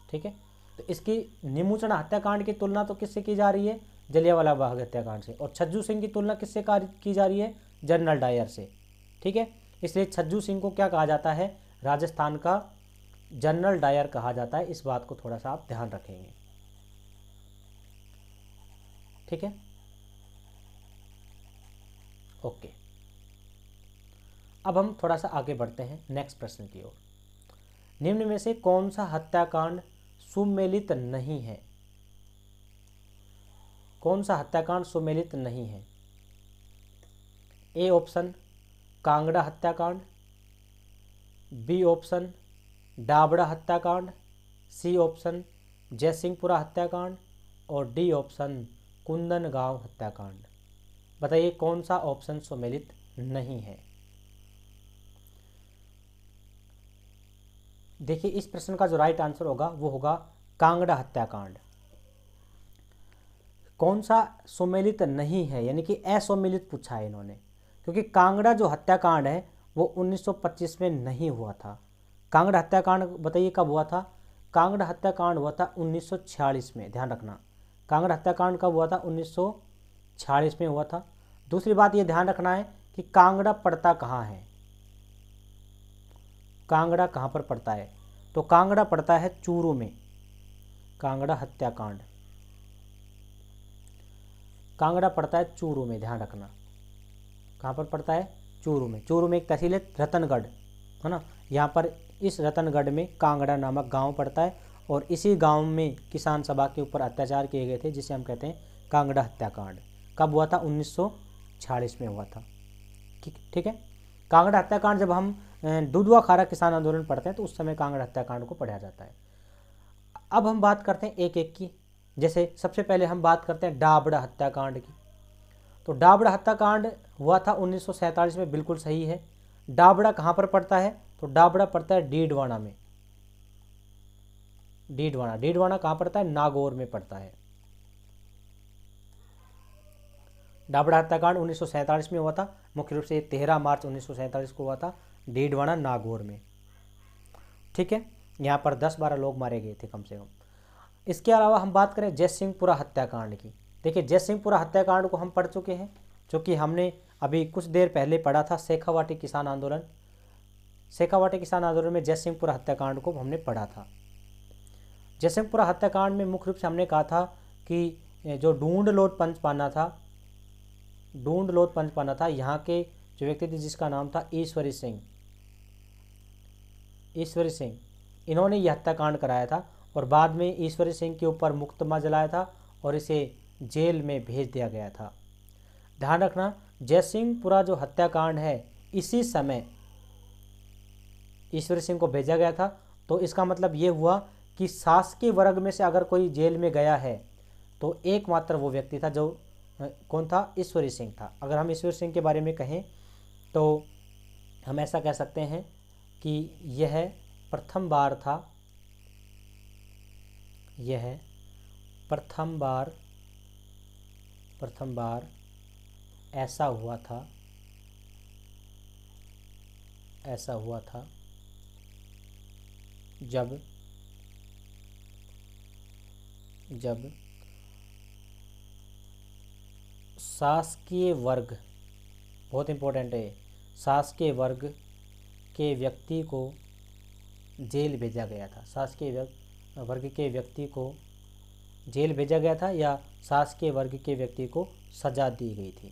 ठीक है, तो इसकी नीमूचना हत्याकांड की तुलना तो किससे की जा रही है? जलियांवाला बाग हत्याकांड से। और छज्जू सिंह की तुलना किससे की जा रही है? जनरल डायर से। ठीक है, इसलिए छज्जू सिंह को क्या कहा जाता है? राजस्थान का जनरल डायर कहा जाता है। इस बात को थोड़ा सा आप ध्यान रखेंगे। ठीक है, ओके। अब हम थोड़ा सा आगे बढ़ते हैं नेक्स्ट प्रश्न की ओर। निम्न में से कौन सा हत्याकांड सुमेलित नहीं है? कौन सा हत्याकांड सुमेलित नहीं है? ए ऑप्शन कांगड़ा हत्याकांड, बी ऑप्शन डाबड़ा हत्याकांड, सी ऑप्शन जयसिंहपुरा हत्याकांड और डी ऑप्शन कुंदनगांव हत्याकांड। बताइए कौन सा ऑप्शन सुमेलित नहीं है? देखिए इस प्रश्न का जो राइट आंसर होगा वो होगा कांगड़ा हत्याकांड। कौन सा सुमेलित नहीं है यानी कि असुमेलित पूछा है इन्होंने, क्योंकि कांगड़ा जो हत्याकांड है वो 1925 में नहीं हुआ था। कांगड़ा हत्याकांड बताइए कब हुआ था? कांगड़ा हत्याकांड हुआ था 1946 में, ध्यान रखना। कांगड़ा हत्याकांड कब हुआ था? 1946 में हुआ था। दूसरी बात ये ध्यान रखना है कि कांगड़ा पड़ता कहाँ है, कांगड़ा कहाँ पर पड़ता है? तो कांगड़ा पड़ता है चूरू में। कांगड़ा हत्याकांड कांगड़ा पड़ता है चूरू में, ध्यान रखना। कहाँ पर पड़ता है? चूरू में। चूरू में एक तहसील है रतनगढ़, है ना। यहाँ पर इस रतनगढ़ में कांगड़ा नामक गांव पड़ता है और इसी गांव में किसान सभा के ऊपर अत्याचार किए गए थे, जिसे हम कहते हैं कांगड़ा हत्याकांड। कब हुआ था? 1946 में हुआ था। ठीक है। कांगड़ा हत्याकांड जब हम दुधवा खारा किसान आंदोलन पढ़ते हैं तो उस समय कांगड़ा हत्याकांड को पढ़ा जाता है। अब हम बात करते हैं एक एक की। जैसे सबसे पहले हम बात करते हैं डाबड़ा हत्याकांड की। तो डाबड़ा हत्याकांड हुआ था 1947 में, बिल्कुल सही है। डाबड़ा कहाँ पर पड़ता है? तो डाबड़ा पड़ता है डीडवाना में। डीडवाना कहाँ पड़ता है? नागौर में पड़ता है। डाबड़ा हत्याकांड 1947 में हुआ था, मुख्य रूप से 13 मार्च 1947 को हुआ था, डीडवाना नागौर में। ठीक है, यहाँ पर 10-12 लोग मारे गए थे कम से कम। इसके अलावा हम बात करें जयसिंहपुरा हत्याकांड की। देखिए जयसिंहपुरा हत्याकांड को हम पढ़ चुके हैं, जो कि हमने अभी कुछ देर पहले पढ़ा था, शेखावाटी किसान आंदोलन। शेखावाटी किसान आंदोलन में जयसिंहपुरा हत्याकांड को हमने पढ़ा था। जयसिंहपुरा हत्याकांड में मुख्य रूप से हमने कहा था कि जो ढूंढ लोट पंचपाना था, यहाँ के जो व्यक्ति थे जिसका नाम था ईश्वरी सिंह, इन्होंने यह हत्याकांड कराया था और बाद में ईश्वरी सिंह के ऊपर मुकदमा जलाया था और इसे जेल में भेज दिया गया था। ध्यान रखना, जयसिंहपुरा जो हत्याकांड है इसी समय ईश्वरी सिंह को भेजा गया था। तो इसका मतलब ये हुआ कि शासकीय वर्ग में से अगर कोई जेल में गया है तो एकमात्र वो व्यक्ति था, जो कौन था? ईश्वरी सिंह था। अगर हम ईश्वरी सिंह के बारे में कहें तो हम ऐसा कह सकते हैं कि यह प्रथम बार ऐसा हुआ था जब शासकीय वर्ग, बहुत इंपॉर्टेंट है, शासकीय वर्ग के व्यक्ति को जेल भेजा गया था। शासकीय वर्ग के व्यक्ति को जेल भेजा गया था या शासकीय वर्ग के व्यक्ति को सजा दी गई थी।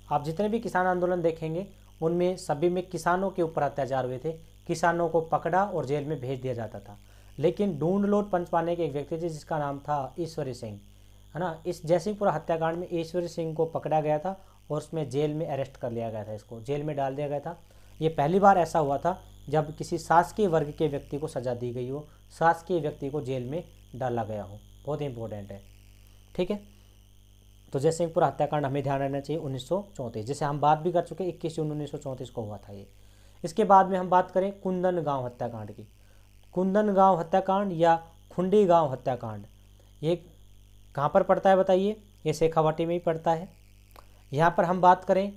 आप जितने भी किसान आंदोलन देखेंगे उनमें सभी में किसानों के ऊपर अत्याचार हुए थे, किसानों को पकड़ा और जेल में भेज दिया जाता था। लेकिन ढूंढ लोट पंचपाने के एक व्यक्ति थे जिसका नाम था ईश्वरी सिंह, है ना। इस जयसिंहपुरा हत्याकांड में ईश्वरी सिंह को पकड़ा गया था और उसमें जेल में अरेस्ट कर लिया गया था, इसको जेल में डाल दिया गया था। ये पहली बार ऐसा हुआ था जब किसी शासकीय वर्ग के व्यक्ति को सजा दी गई हो, शासकीय व्यक्ति को जेल में डाला गया हो। बहुत इंपॉर्टेंट है। ठीक है, तो जयसिंहपुरा हत्याकांड हमें ध्यान रखना चाहिए 1934, जैसे हम बात भी कर चुके 21 जून 1934 को हुआ था ये। इसके बाद में हम बात करें कुंदनगांव हत्याकांड की। कुंदनगांव हत्याकांड या खुंडी गांव हत्याकांड, ये कहाँ पर पड़ता है बताइए? ये शेखावाटी में ही पड़ता है। यहाँ पर हम बात करें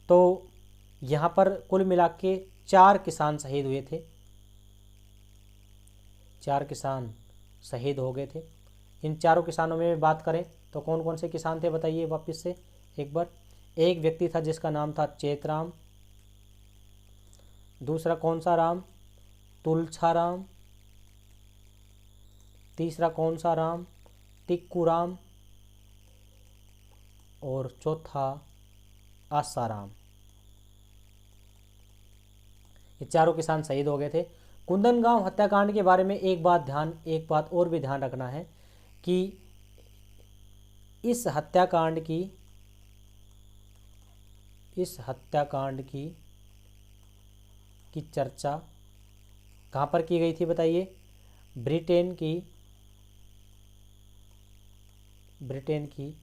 तो यहाँ पर कुल मिला के 4 किसान शहीद हुए थे, 4 किसान शहीद हो गए थे। इन चारों किसानों में बात करें तो कौन कौन से किसान थे बताइए वापस से एक बार। एक व्यक्ति था जिसका नाम था चेतराम, दूसरा कौन सा राम? तुलछाराम, तीसरा कौन सा राम? टिक्कूराम, और चौथा आसाराम। ये चारों किसान शहीद हो गए थे। कुंदनगांव हत्याकांड के बारे में एक बात और भी ध्यान रखना है कि इस हत्याकांड की चर्चा कहाँ पर की गई थी बताइए? ब्रिटेन की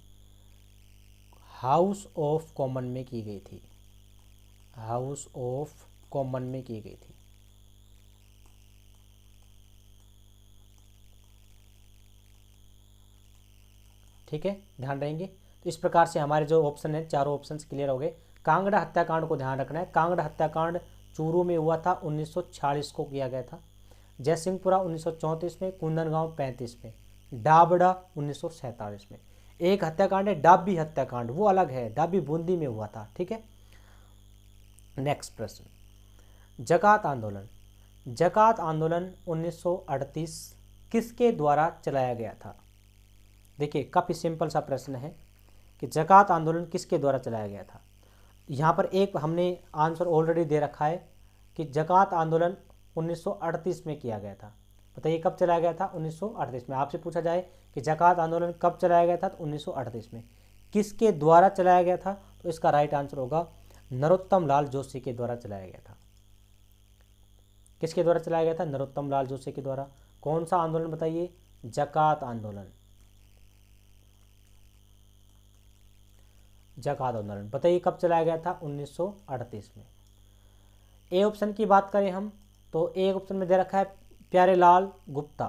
हाउस ऑफ कॉमन में की गई थी। हाउस ऑफ कॉमन में की गई थी। ठीक है, ध्यान रहेंगे। तो इस प्रकार से हमारे जो ऑप्शन है, चारों ऑप्शन क्लियर हो गए। कांगड़ा हत्याकांड को ध्यान रखना है। कांगड़ा हत्याकांड चूरू में हुआ था, 1946 को किया गया था। जयसिंहपुरा 1934 में, कुंदनगांव 35 में, डाबड़ा 1947 में। एक हत्याकांड है डाबी हत्याकांड, वो अलग है, डाबी बूंदी में हुआ था। ठीक है, नेक्स्ट प्रश्न, जकात आंदोलन। जकात आंदोलन 1938 किसके द्वारा चलाया गया था? देखिए, काफ़ी सिंपल सा प्रश्न है कि जकात आंदोलन किसके द्वारा चलाया गया था। यहाँ पर एक हमने आंसर ऑलरेडी दे रखा है कि जकात आंदोलन 1938 में किया गया था। बताइए कब चलाया गया था? 1938 में। आपसे पूछा जाए कि जकात आंदोलन कब चलाया गया था, तो 1938 में। किसके द्वारा चलाया गया था? तो इसका राइट आंसर होगा नरोत्तम लाल जोशी के द्वारा चलाया गया था। किसके द्वारा चलाया गया था? नरोत्तम लाल जोशी के द्वारा। कौन सा आंदोलन बताइए? जकात आंदोलन। जकात आंदोलन बताइए कब चलाया गया था? 1938 में। ए ऑप्शन की बात करें हम, तो ए ऑप्शन में दे रखा है प्यारेलाल गुप्ता।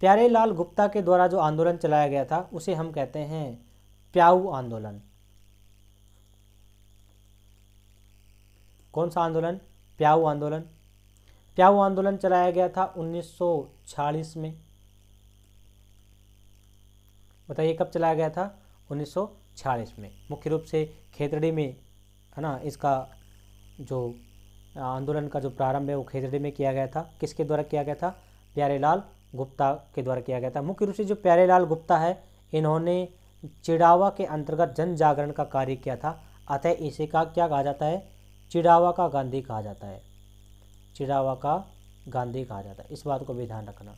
प्यारेलाल गुप्ता के द्वारा जो आंदोलन चलाया गया था उसे हम कहते हैं प्याऊ आंदोलन। कौन सा आंदोलन? प्याऊ आंदोलन। प्याऊ आंदोलन चलाया गया था 1946 में। बताइए कब चलाया गया था? 1946 में। मुख्य रूप से खेतड़ी में, है ना, इसका जो आंदोलन का जो प्रारंभ है वो खेतड़ी में किया गया था। किसके द्वारा किया गया था? प्यारेलाल गुप्ता के द्वारा किया गया था। मुख्य रूप से जो प्यारेलाल गुप्ता है, इन्होंने चिड़ावा के अंतर्गत जन जागरण का कार्य किया था। अतः इसे का क्या कहा जाता है? चिड़ावा का गांधी कहा जाता है। चिड़ावा का गांधी कहा जाता है। इस बात को भी ध्यान रखना।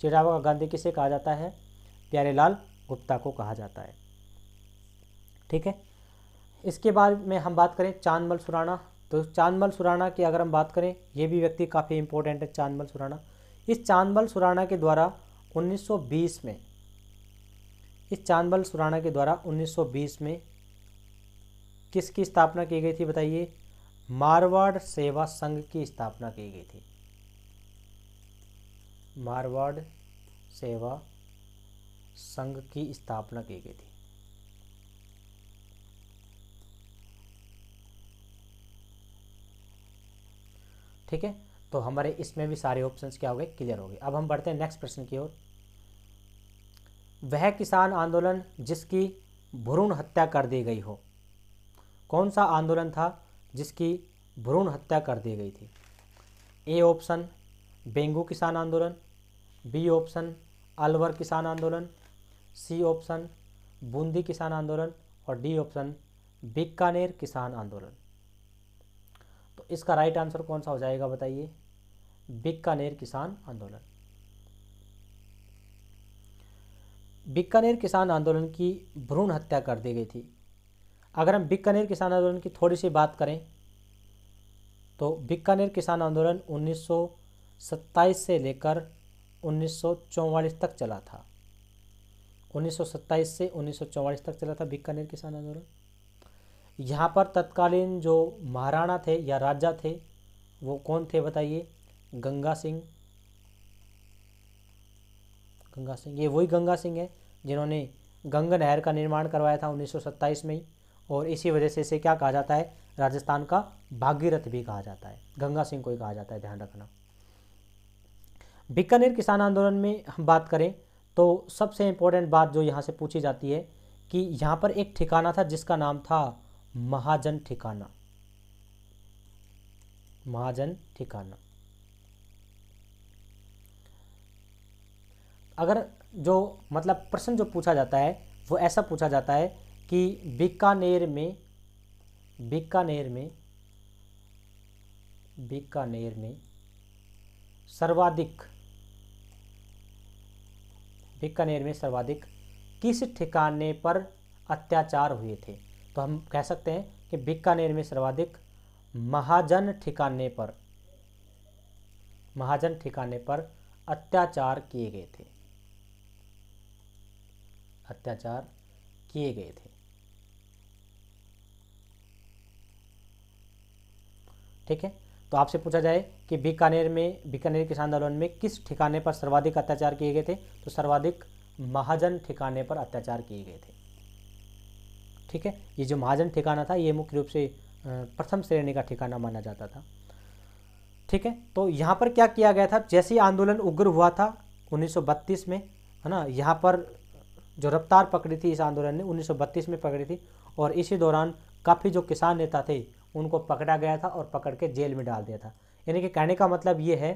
चिड़ावा का गांधी किसे कहा जाता है? प्यारेलाल गुप्ता को कहा जाता है। ठीक है, इसके बाद में हम बात करें चांदमल सुराणा। तो चांदमल सुराणा की अगर हम बात करें, ये भी व्यक्ति काफ़ी इंपॉर्टेंट है, चांदमल सुराणा। इस चांदमल सुराणा के द्वारा 1920 में, इस चांदमल सुराणा के द्वारा 1920 में किसकी स्थापना की गई थी बताइए? मारवाड़ सेवा संघ की स्थापना की गई थी। मारवाड़ सेवा संघ की स्थापना की गई थी। ठीक है, तो हमारे इसमें भी सारे ऑप्शंस क्या हो गए? क्लियर हो गए। अब हम बढ़ते हैं नेक्स्ट प्रश्न की ओर। वह किसान आंदोलन जिसकी भ्रूण हत्या कर दी गई हो। कौन सा आंदोलन था जिसकी भ्रूण हत्या कर दी गई थी? ए ऑप्शन बेंगू किसान आंदोलन, बी ऑप्शन अलवर किसान आंदोलन, सी ऑप्शन बूंदी किसान आंदोलन और डी ऑप्शन बीकानेर किसान आंदोलन। तो इसका राइट आंसर कौन सा हो जाएगा बताइए? बीकानेर किसान आंदोलन। बीकानेर किसान आंदोलन की भ्रूण हत्या कर दी गई थी। अगर हम बीकानेर किसान आंदोलन की थोड़ी सी बात करें तो बीकानेर किसान आंदोलन 1927 से लेकर 1944 तक चला था। 1927 से 1944 तक चला था बीकानेर किसान आंदोलन। यहाँ पर तत्कालीन जो महाराणा थे या राजा थे वो कौन थे बताइए? गंगा सिंह। गंगा सिंह, ये वही गंगा सिंह है जिन्होंने गंगा नहर का निर्माण करवाया था 1927 में ही, और इसी वजह से इसे क्या कहा जाता है? राजस्थान का भागीरथ भी कहा जाता है। गंगा सिंह को ही कहा जाता है, ध्यान रखना। बीकानेर किसान आंदोलन में हम बात करें तो सबसे इम्पोर्टेंट बात जो यहाँ से पूछी जाती है कि यहाँ पर एक ठिकाना था जिसका नाम था महाजन ठिकाना। महाजन ठिकाना। अगर जो मतलब प्रश्न जो पूछा जाता है वो ऐसा पूछा जाता है कि बीकानेर में बीकानेर में सर्वाधिक किस ठिकाने पर अत्याचार हुए थे? तो हम कह सकते हैं कि बीकानेर में सर्वाधिक महाजन ठिकाने पर अत्याचार किए गए थे। ठीक है, तो आपसे पूछा जाए कि बीकानेर किसान आंदोलन में किस ठिकाने पर सर्वाधिक अत्याचार किए गए थे, तो सर्वाधिक महाजन ठिकाने पर अत्याचार किए गए थे। ठीक है, ये जो महाजन ठिकाना था ये मुख्य रूप से प्रथम श्रेणी का ठिकाना माना जाता था। ठीक है, तो यहाँ पर क्या किया गया था, जैसे ही आंदोलन उग्र हुआ था 1932 में, है ना, यहाँ पर जो रफ्तार पकड़ी थी इस आंदोलन ने 1932 में पकड़ी थी, और इसी दौरान काफ़ी जो किसान नेता थे उनको पकड़ा गया था और पकड़ के जेल में डाल दिया था। यानी कि कहने का मतलब ये है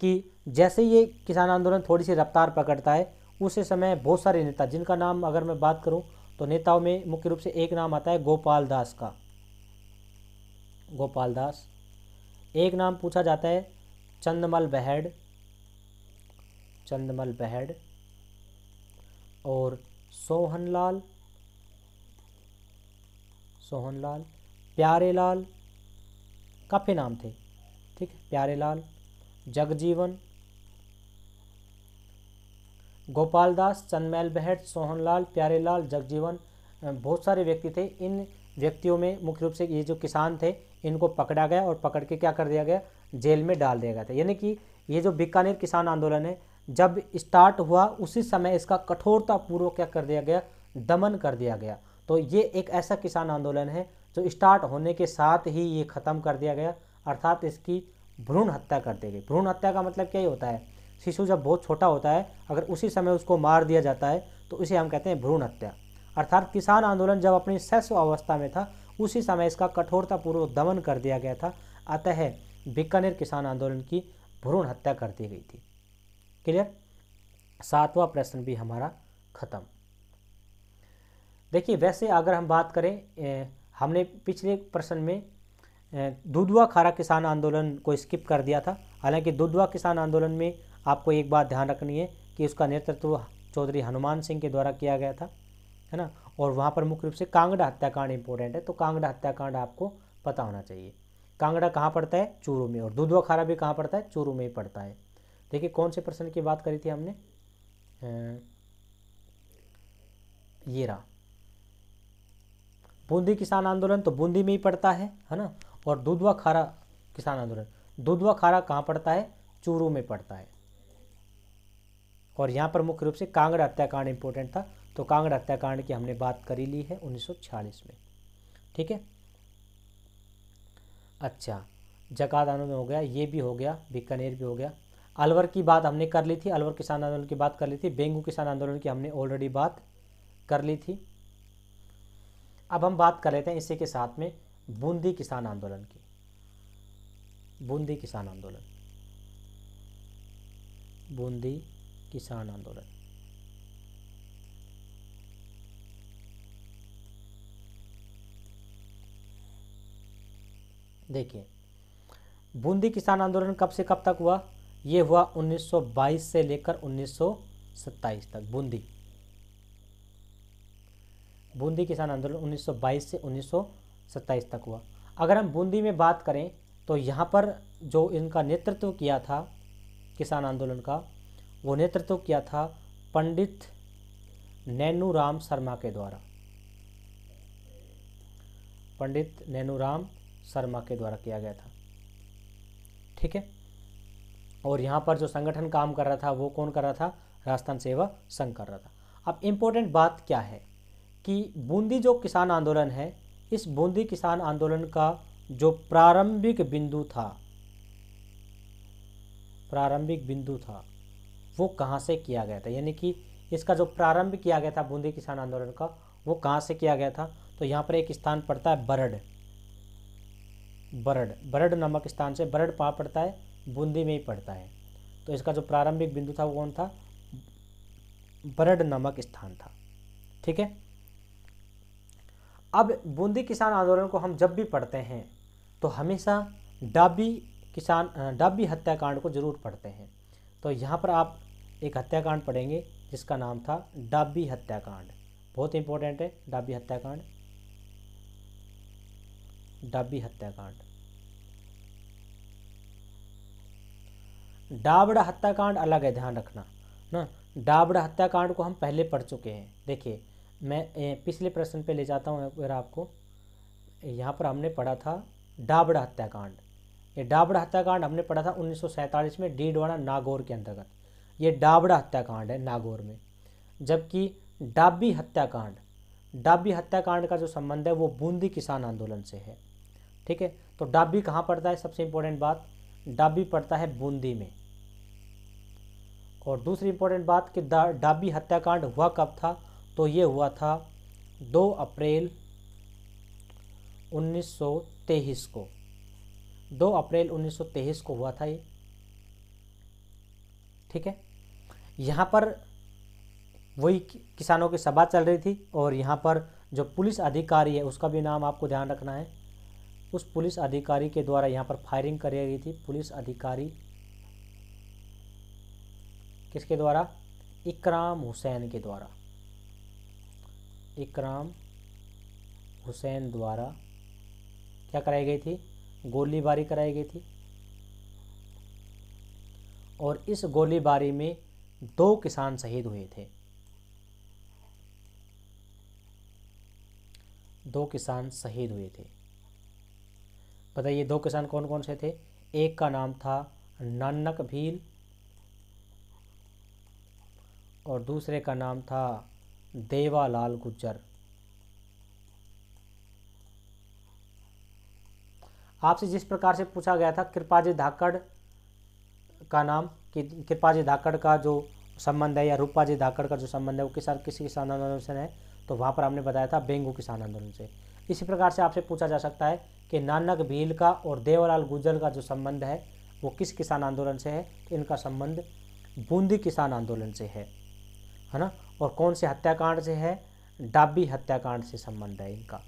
कि जैसे ये किसान आंदोलन थोड़ी सी रफ्तार पकड़ता है, उस समय बहुत सारे नेता, जिनका नाम अगर मैं बात करूं तो नेताओं में मुख्य रूप से एक नाम आता है गोपाल दास का। गोपाल दास, एक नाम पूछा जाता है चंदमल बहेड़ और सोहनलाल, प्यारेलाल, काफ़ी नाम थे। ठीक है, प्यारेलाल, जगजीवन, गोपाल दास, चंदमल बहेड़, सोहनलाल, प्यारेलाल, जगजीवन, बहुत सारे व्यक्ति थे। इन व्यक्तियों में मुख्य रूप से ये जो किसान थे इनको पकड़ा गया और पकड़ के क्या कर दिया गया, जेल में डाल दिया गया था। यानी कि ये जो बीकानेर किसान आंदोलन है जब स्टार्ट हुआ उसी समय इसका कठोरतापूर्वक क्या कर दिया गया, दमन कर दिया गया। तो ये एक ऐसा किसान आंदोलन है जो स्टार्ट होने के साथ ही ये ख़त्म कर दिया गया, अर्थात इसकी भ्रूण हत्या कर दी गई। भ्रूण हत्या का मतलब क्या ही होता है, शिशु जब बहुत छोटा होता है अगर उसी समय उसको मार दिया जाता है तो इसे हम कहते हैं भ्रूण हत्या। अर्थात किसान आंदोलन जब अपनी शैशव अवस्था में था उसी समय इसका कठोरतापूर्वक दमन कर दिया गया था, अतः बीकानेर किसान आंदोलन की भ्रूण हत्या कर दी गई थी। क्लियर? 7वां प्रश्न भी हमारा खत्म। देखिए, वैसे अगर हम बात करें, हमने पिछले प्रश्न में दुधवा खारा किसान आंदोलन को स्किप कर दिया था। हालांकि दुधवा किसान आंदोलन में आपको एक बात ध्यान रखनी है कि उसका नेतृत्व चौधरी हनुमान सिंह के द्वारा किया गया था, है ना, और वहाँ पर मुख्य रूप से कांगड़ा हत्याकांड इंपॉर्टेंट है, तो कांगड़ा हत्याकांड आपको पता होना चाहिए। कांगड़ा कहाँ पड़ता है, चूरू में, और दुधवा खारा भी कहाँ पड़ता है, चूरू में ही पड़ता है। देखिए कौन से प्रश्न की बात करी थी हमने, ये रहा बूंदी किसान आंदोलन, तो बूंदी में ही पड़ता है ना, और दुधवा खारा किसान आंदोलन, दुधवा खारा कहाँ पड़ता है, चूरू में पड़ता है। और यहाँ पर मुख्य रूप से कांगड़ा हत्याकांड इंपॉर्टेंट था, तो कांगड़ा हत्याकांड की हमने बात करी ली है 1946 में। ठीक है, अच्छा, जकात आंदोलन हो गया, ये भी हो गया, बीकानेर भी हो गया। अलवर की बात हमने कर ली थी, अलवर किसान आंदोलन की बात कर ली थी, बेंगू किसान आंदोलन की हमने ऑलरेडी बात कर ली थी। अब हम बात कर लेते हैं इसी के साथ में बूंदी किसान आंदोलन की। बूंदी किसान आंदोलन, बूंदी किसान आंदोलन, देखिए बूंदी किसान आंदोलन कब से कब तक हुआ, ये हुआ 1922 से लेकर 1927 तक। बूंदी किसान आंदोलन 1922 से 1927 तक हुआ। अगर हम बूंदी में बात करें तो यहाँ पर जो इनका नेतृत्व किया था किसान आंदोलन का, वो नेतृत्व किया था पंडित नैनूराम शर्मा के द्वारा। पंडित नैनूराम शर्मा के द्वारा किया गया था। ठीक है, और यहाँ पर जो संगठन काम कर रहा था वो कौन कर रहा था, राजस्थान सेवा संघ कर रहा था। अब इम्पोर्टेंट बात क्या है कि बूंदी जो किसान आंदोलन है, इस बूंदी किसान आंदोलन का जो प्रारंभिक बिंदु था वो कहाँ से किया गया था, यानी कि इसका जो प्रारंभ किया गया था बूंदी किसान आंदोलन का वो कहाँ से किया गया था। तो यहाँ पर एक स्थान पड़ता है बरड़ नामक स्थान से। बरड़ कहाँ पड़ता है, बूंदी में ही पड़ता है। तो इसका जो प्रारंभिक बिंदु था वो कौन था, बरड़ नामक स्थान था। ठीक है, अब बूंदी किसान आंदोलन को हम जब भी पढ़ते हैं तो हमेशा डाबी डाबी हत्याकांड को जरूर पढ़ते हैं। तो यहाँ पर आप एक हत्याकांड पढ़ेंगे जिसका नाम था डाबी हत्याकांड। बहुत इंपॉर्टेंट है डाबी हत्याकांड। डाबी हत्याकांड, डाबड़ा हत्याकांड अलग है, ध्यान रखना ना। डाबड़ा हत्याकांड को हम पहले पढ़ चुके हैं। देखिए मैं पिछले प्रश्न पे ले जाता हूँ अगर आपको। यहाँ पर हमने पढ़ा था डाबड़ा हत्याकांड। ये डाबड़ा हत्याकांड हमने पढ़ा था 1947 में डीडवाना नागौर के अंतर्गत। ये डाबड़ा हत्याकांड है नागौर में। जबकि डाबी हत्याकांड का जो संबंध है वो बूंदी किसान आंदोलन से है। ठीक है, तो डाबी कहाँ पड़ता है, सबसे इंपॉर्टेंट बात, डाबी पड़ता है बूंदी में। और दूसरी इंपॉर्टेंट बात कि डाबी हत्याकांड हुआ कब था, तो ये हुआ था 2 अप्रैल 1923 को। 2 अप्रैल 1923 को हुआ था ये। ठीक है, यहाँ पर वही किसानों की सभा चल रही थी और यहाँ पर जो पुलिस अधिकारी है उसका भी नाम आपको ध्यान रखना है। उस पुलिस अधिकारी के द्वारा यहाँ पर फायरिंग करी गई थी। पुलिस अधिकारी किसके द्वारा, इकराम हुसैन के द्वारा। इकराम हुसैन द्वारा क्या कराई गई थी, गोलीबारी कराई गई थी। और इस गोलीबारी में 2 किसान शहीद हुए थे। 2 किसान शहीद हुए थे। बताइए 2 किसान कौन कौन से थे। एक का नाम था नानक भील और दूसरे का नाम था देवालाल गुज्जर। आपसे जिस प्रकार से पूछा गया था कृपाजी धाकड़ का नाम, कि कृपाजी धाकड़ का जो संबंध है या रूपाजी धाकड़ का जो संबंध है वो किसी किसान आंदोलन से है, तो वहाँ पर हमने बताया था बेंगू किसान आंदोलन से। इसी प्रकार से आपसे पूछा जा सकता है कि नानक भील का और देवलाल गुज्जर का जो संबंध है वो किस किसान आंदोलन से है, तो इनका संबंध बूंदी किसान आंदोलन से है ना। और कौन से हत्याकांड से है, डाबी हत्याकांड से संबंध है इनका।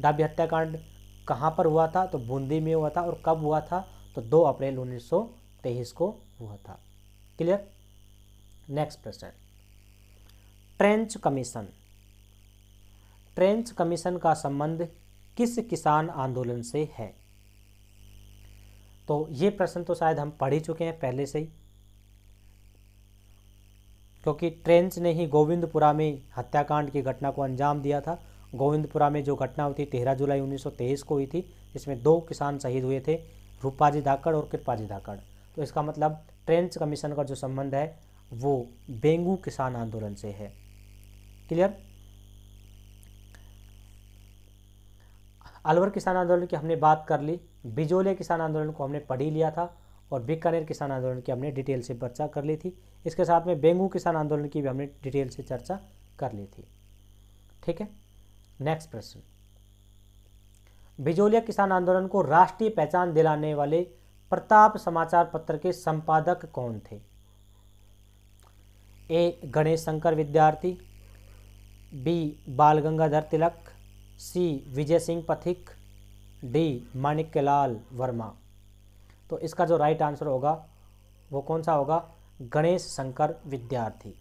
डाबी हत्याकांड कहाँ पर हुआ था, तो बूंदी में हुआ था। और कब हुआ था, तो 2 अप्रैल 1923 को हुआ था। क्लियर। नेक्स्ट प्रश्न, ट्रेंच कमीशन। ट्रेंच कमीशन का संबंध किस किसान आंदोलन से है। तो ये प्रश्न तो शायद हम पढ़ ही चुके हैं पहले से ही, क्योंकि ट्रेंच ने ही गोविंदपुरा में हत्याकांड की घटना को अंजाम दिया था। गोविंदपुरा में जो घटना हुई थी 13 जुलाई 1923 को हुई थी, जिसमें 2 किसान शहीद हुए थे, रूपाजी धाकड़ और कृपाजी धाकड़। तो इसका मतलब ट्रेंच कमीशन का जो संबंध है वो बेंगू किसान आंदोलन से है। क्लियर। अलवर किसान आंदोलन की हमने बात कर ली, बिजोलिया किसान आंदोलन को हमने पढ़ ही लिया था, और बीकानेर किसान आंदोलन की हमने डिटेल से चर्चा कर ली थी। इसके साथ में बेंगू किसान आंदोलन की भी हमने डिटेल से चर्चा कर ली थी। ठीक है। नेक्स्ट प्रश्न, बिजोलिया किसान आंदोलन को राष्ट्रीय पहचान दिलाने वाले प्रताप समाचार पत्र के संपादक कौन थे। ए गणेश शंकर विद्यार्थी, बी बाल गंगाधर तिलक, सी विजय सिंह पथिक, डी माणिक्यलाल वर्मा। तो इसका जो राइट आंसर होगा वो कौन सा होगा, गणेश शंकर विद्यार्थी।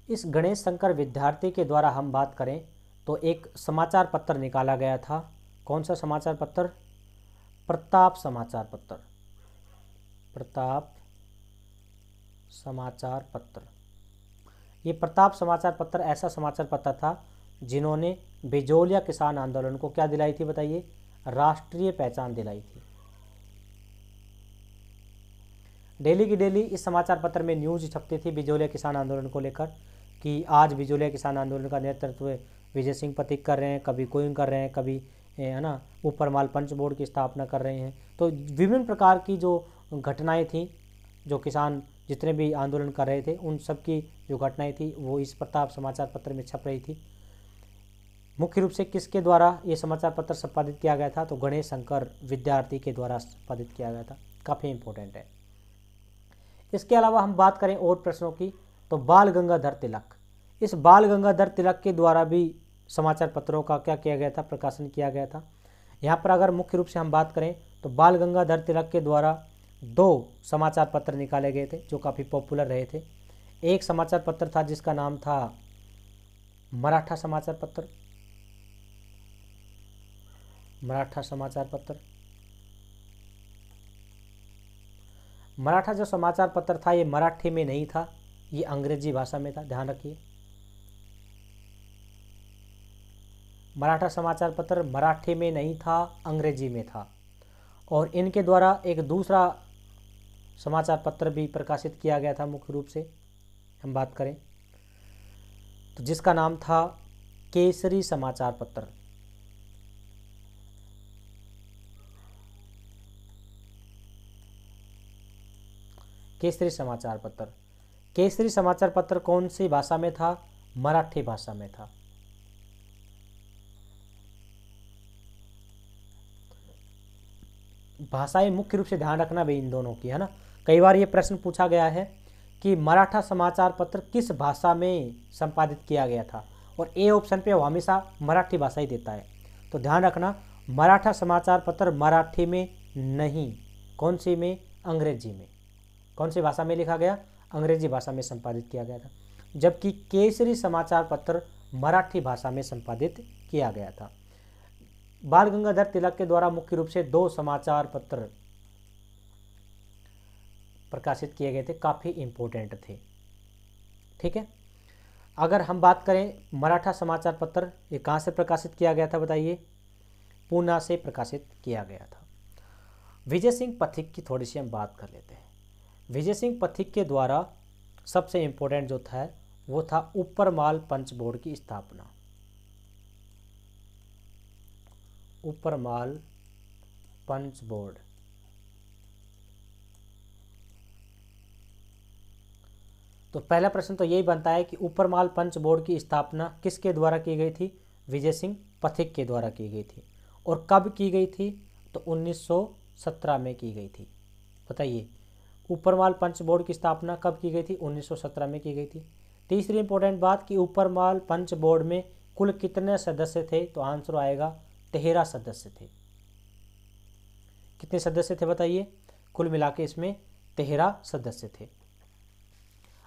इस गणेश शंकर विद्यार्थी के द्वारा हम बात करें तो एक समाचार पत्र निकाला गया था। कौन सा समाचार पत्र, प्रताप समाचार पत्र। प्रताप समाचार पत्र। ये प्रताप समाचार पत्र ऐसा समाचार पत्र था जिन्होंने बिजोलिया किसान आंदोलन को क्या दिलाई थी, बताइए, राष्ट्रीय पहचान दिलाई थी। डेली की डेली इस समाचार पत्र में न्यूज छपती थी बिजोलिया किसान आंदोलन को लेकर, कि आज बिजोलिया किसान आंदोलन का नेतृत्व विजय सिंह पथिक कर रहे हैं, कभी कोई कर रहे हैं, कभी है ना ऊपर माल पंच बोर्ड की स्थापना कर रहे हैं। तो विभिन्न प्रकार की जो घटनाएं थी, जो किसान जितने भी आंदोलन कर रहे थे उन सब की जो घटनाएं थी वो इस प्रताप समाचार पत्र में छप रही थी। मुख्य रूप से किसके द्वारा ये समाचार पत्र संपादित किया गया था, तो गणेश शंकर विद्यार्थी के द्वारा संपादित किया गया था। काफ़ी इंपॉर्टेंट है। इसके अलावा हम बात करें और प्रश्नों की, तो बाल गंगाधर तिलक। इस बाल गंगाधर तिलक के द्वारा भी समाचार पत्रों का क्या किया गया था, प्रकाशन किया गया था। यहाँ पर अगर मुख्य रूप से हम बात करें तो बाल गंगाधर तिलक के द्वारा 2 समाचार पत्र निकाले गए थे जो काफ़ी पॉपुलर रहे थे। एक समाचार पत्र था जिसका नाम था मराठा समाचार पत्र, मराठा समाचार पत्र। मराठा जो समाचार पत्र था ये मराठी में नहीं था, ये अंग्रेजी भाषा में था, ध्यान रखिए। मराठा समाचार पत्र मराठी में नहीं था, अंग्रेजी में था। और इनके द्वारा एक दूसरा समाचार पत्र भी प्रकाशित किया गया था, मुख्य रूप से हम बात करें तो जिसका नाम था केसरी समाचार पत्र। केसरी समाचार पत्र। केसरी समाचार पत्र कौन सी भाषा में था? मराठी भाषा में था। भाषाएं मुख्य रूप से ध्यान रखना भी इन दोनों की, है ना। कई बार ये प्रश्न पूछा गया है कि मराठा समाचार पत्र किस भाषा में संपादित किया गया था, और ए ऑप्शन पे वो हमेशा मराठी भाषा ही देता है। तो ध्यान रखना, मराठा समाचार पत्र मराठी में नहीं, कौन सी में? अंग्रेजी में। कौन सी भाषा में लिखा गया? अंग्रेजी भाषा में संपादित किया गया था। जबकि केसरी समाचार पत्र मराठी भाषा में संपादित किया गया था। बाल गंगाधर तिलक के द्वारा मुख्य रूप से 2 समाचार पत्र प्रकाशित किए गए थे, काफ़ी इम्पोर्टेंट थे। ठीक है, अगर हम बात करें मराठा समाचार पत्र ये कहाँ से प्रकाशित किया गया था बताइए? पूना से प्रकाशित किया गया था। विजय सिंह पथिक की थोड़ी सी हम बात कर लेते हैं। विजय सिंह पथिक के द्वारा सबसे इम्पोर्टेंट जो था वो था ऊपरमाल पंच बोर्ड की स्थापना। ऊपरमाल पंच बोर्ड। तो पहला प्रश्न तो यही बनता है कि ऊपरमाल पंच बोर्ड की स्थापना किसके द्वारा की गई थी? विजय सिंह पथिक के द्वारा की गई थी। और कब की गई थी? तो 1917 में की गई थी। बताइए, ऊपरमाल पंच बोर्ड की स्थापना कब की गई थी? 1917 में की गई थी। तीसरी इंपॉर्टेंट बात कि ऊपरमाल पंच बोर्ड में कुल कितने सदस्य थे? तो आंसर आएगा 13 सदस्य थे। कितने सदस्य थे बताइए? कुल मिला के इसमें 13 सदस्य थे।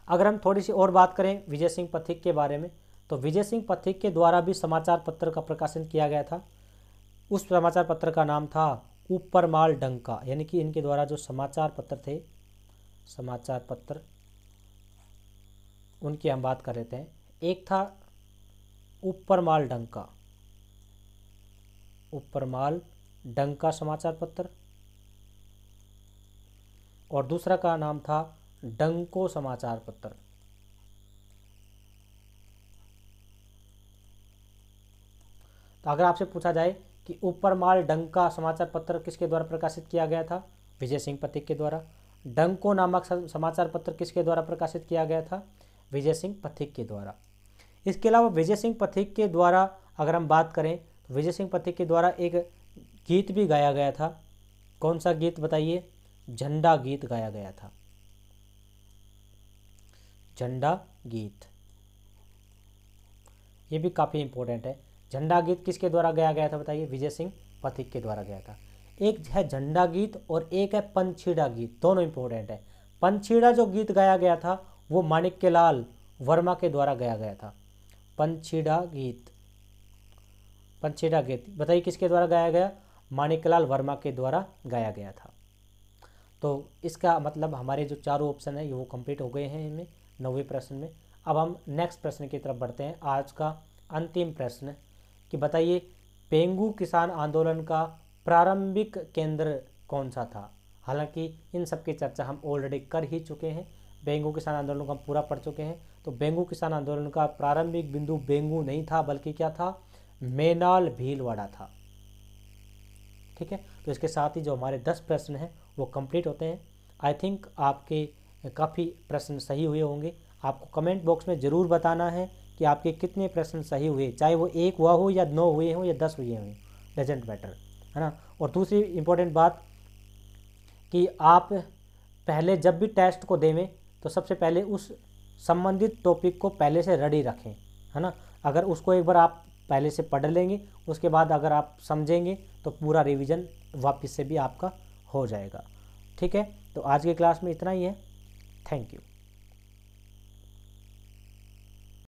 अगर हम थोड़ी सी और बात करें विजय सिंह पथिक के बारे में, तो विजय सिंह पथिक के द्वारा भी समाचार पत्र का प्रकाशन किया गया था। उस समाचार पत्र का नाम था ऊपरमाल डंका, यानी कि इनके द्वारा जो समाचार पत्र थे, समाचार पत्र, उनकी हम बात कर लेते हैं। एक था ऊपरमाल डंका, ऊपरमाल डंका समाचार पत्र, और दूसरा का नाम था डंको समाचार पत्र। तो अगर आपसे पूछा जाए कि ऊपरमाल डंका समाचार पत्र किसके द्वारा प्रकाशित किया गया था? विजय सिंह पथिक के द्वारा। डंको नामक समाचार पत्र किसके द्वारा प्रकाशित किया गया था? विजय सिंह पथिक के द्वारा। इसके अलावा विजय सिंह पथिक के द्वारा अगर हम बात करें तो विजय सिंह पथिक के द्वारा एक गीत भी गाया गया था। कौन सा गीत बताइए? झंडा गीत गाया गया था। झंडा गीत, ये भी काफ़ी इंपॉर्टेंट है। झंडा गीत किसके द्वारा गाया गया था बताइए? विजय सिंह पथिक के द्वारा गया था। एक है झंडा गीत और एक है पंछीड़ा गीत, दोनों इंपॉर्टेंट है। पंछीड़ा जो गीत गाया गया था वो माणिक्यलाल वर्मा के द्वारा गाया गया था। पंछीड़ा गीत, पंछीड़ा गीत बताइए किसके द्वारा गाया गया? माणिक्यलाल वर्मा के द्वारा गाया गया था। तो इसका मतलब हमारे जो चारों ऑप्शन है वो कंप्लीट हो गए हैं इनमें 9वें प्रश्न में। अब हम नेक्स्ट प्रश्न की तरफ बढ़ते हैं। आज का अंतिम प्रश्न कि बताइए पेंगू किसान आंदोलन का प्रारंभिक केंद्र कौन सा था? हालांकि इन सब की चर्चा हम ऑलरेडी कर ही चुके हैं, बेंगू किसान आंदोलन को हम पूरा पढ़ चुके हैं। तो बेंगू किसान आंदोलन का प्रारंभिक बिंदु बेंगू नहीं था, बल्कि क्या था? मैनाल भीलवाड़ा था। ठीक है, तो इसके साथ ही जो हमारे 10 प्रश्न हैं वो कंप्लीट होते हैं। आई थिंक आपके काफ़ी प्रश्न सही हुए होंगे। आपको कमेंट बॉक्स में ज़रूर बताना है कि आपके कितने प्रश्न सही हुए, चाहे वो 1 हुआ हो या 9 हुए हों या 10 हुए हों, डजेंट मैटर, है ना। और दूसरी इम्पोर्टेंट बात कि आप पहले जब भी टेस्ट को देवें तो सबसे पहले उस संबंधित टॉपिक को पहले से रेडी रखें, है ना। अगर उसको एक बार आप पहले से पढ़ लेंगे, उसके बाद अगर आप समझेंगे तो पूरा रिवीजन वापस से भी आपका हो जाएगा। ठीक है, तो आज की क्लास में इतना ही है। Thank you.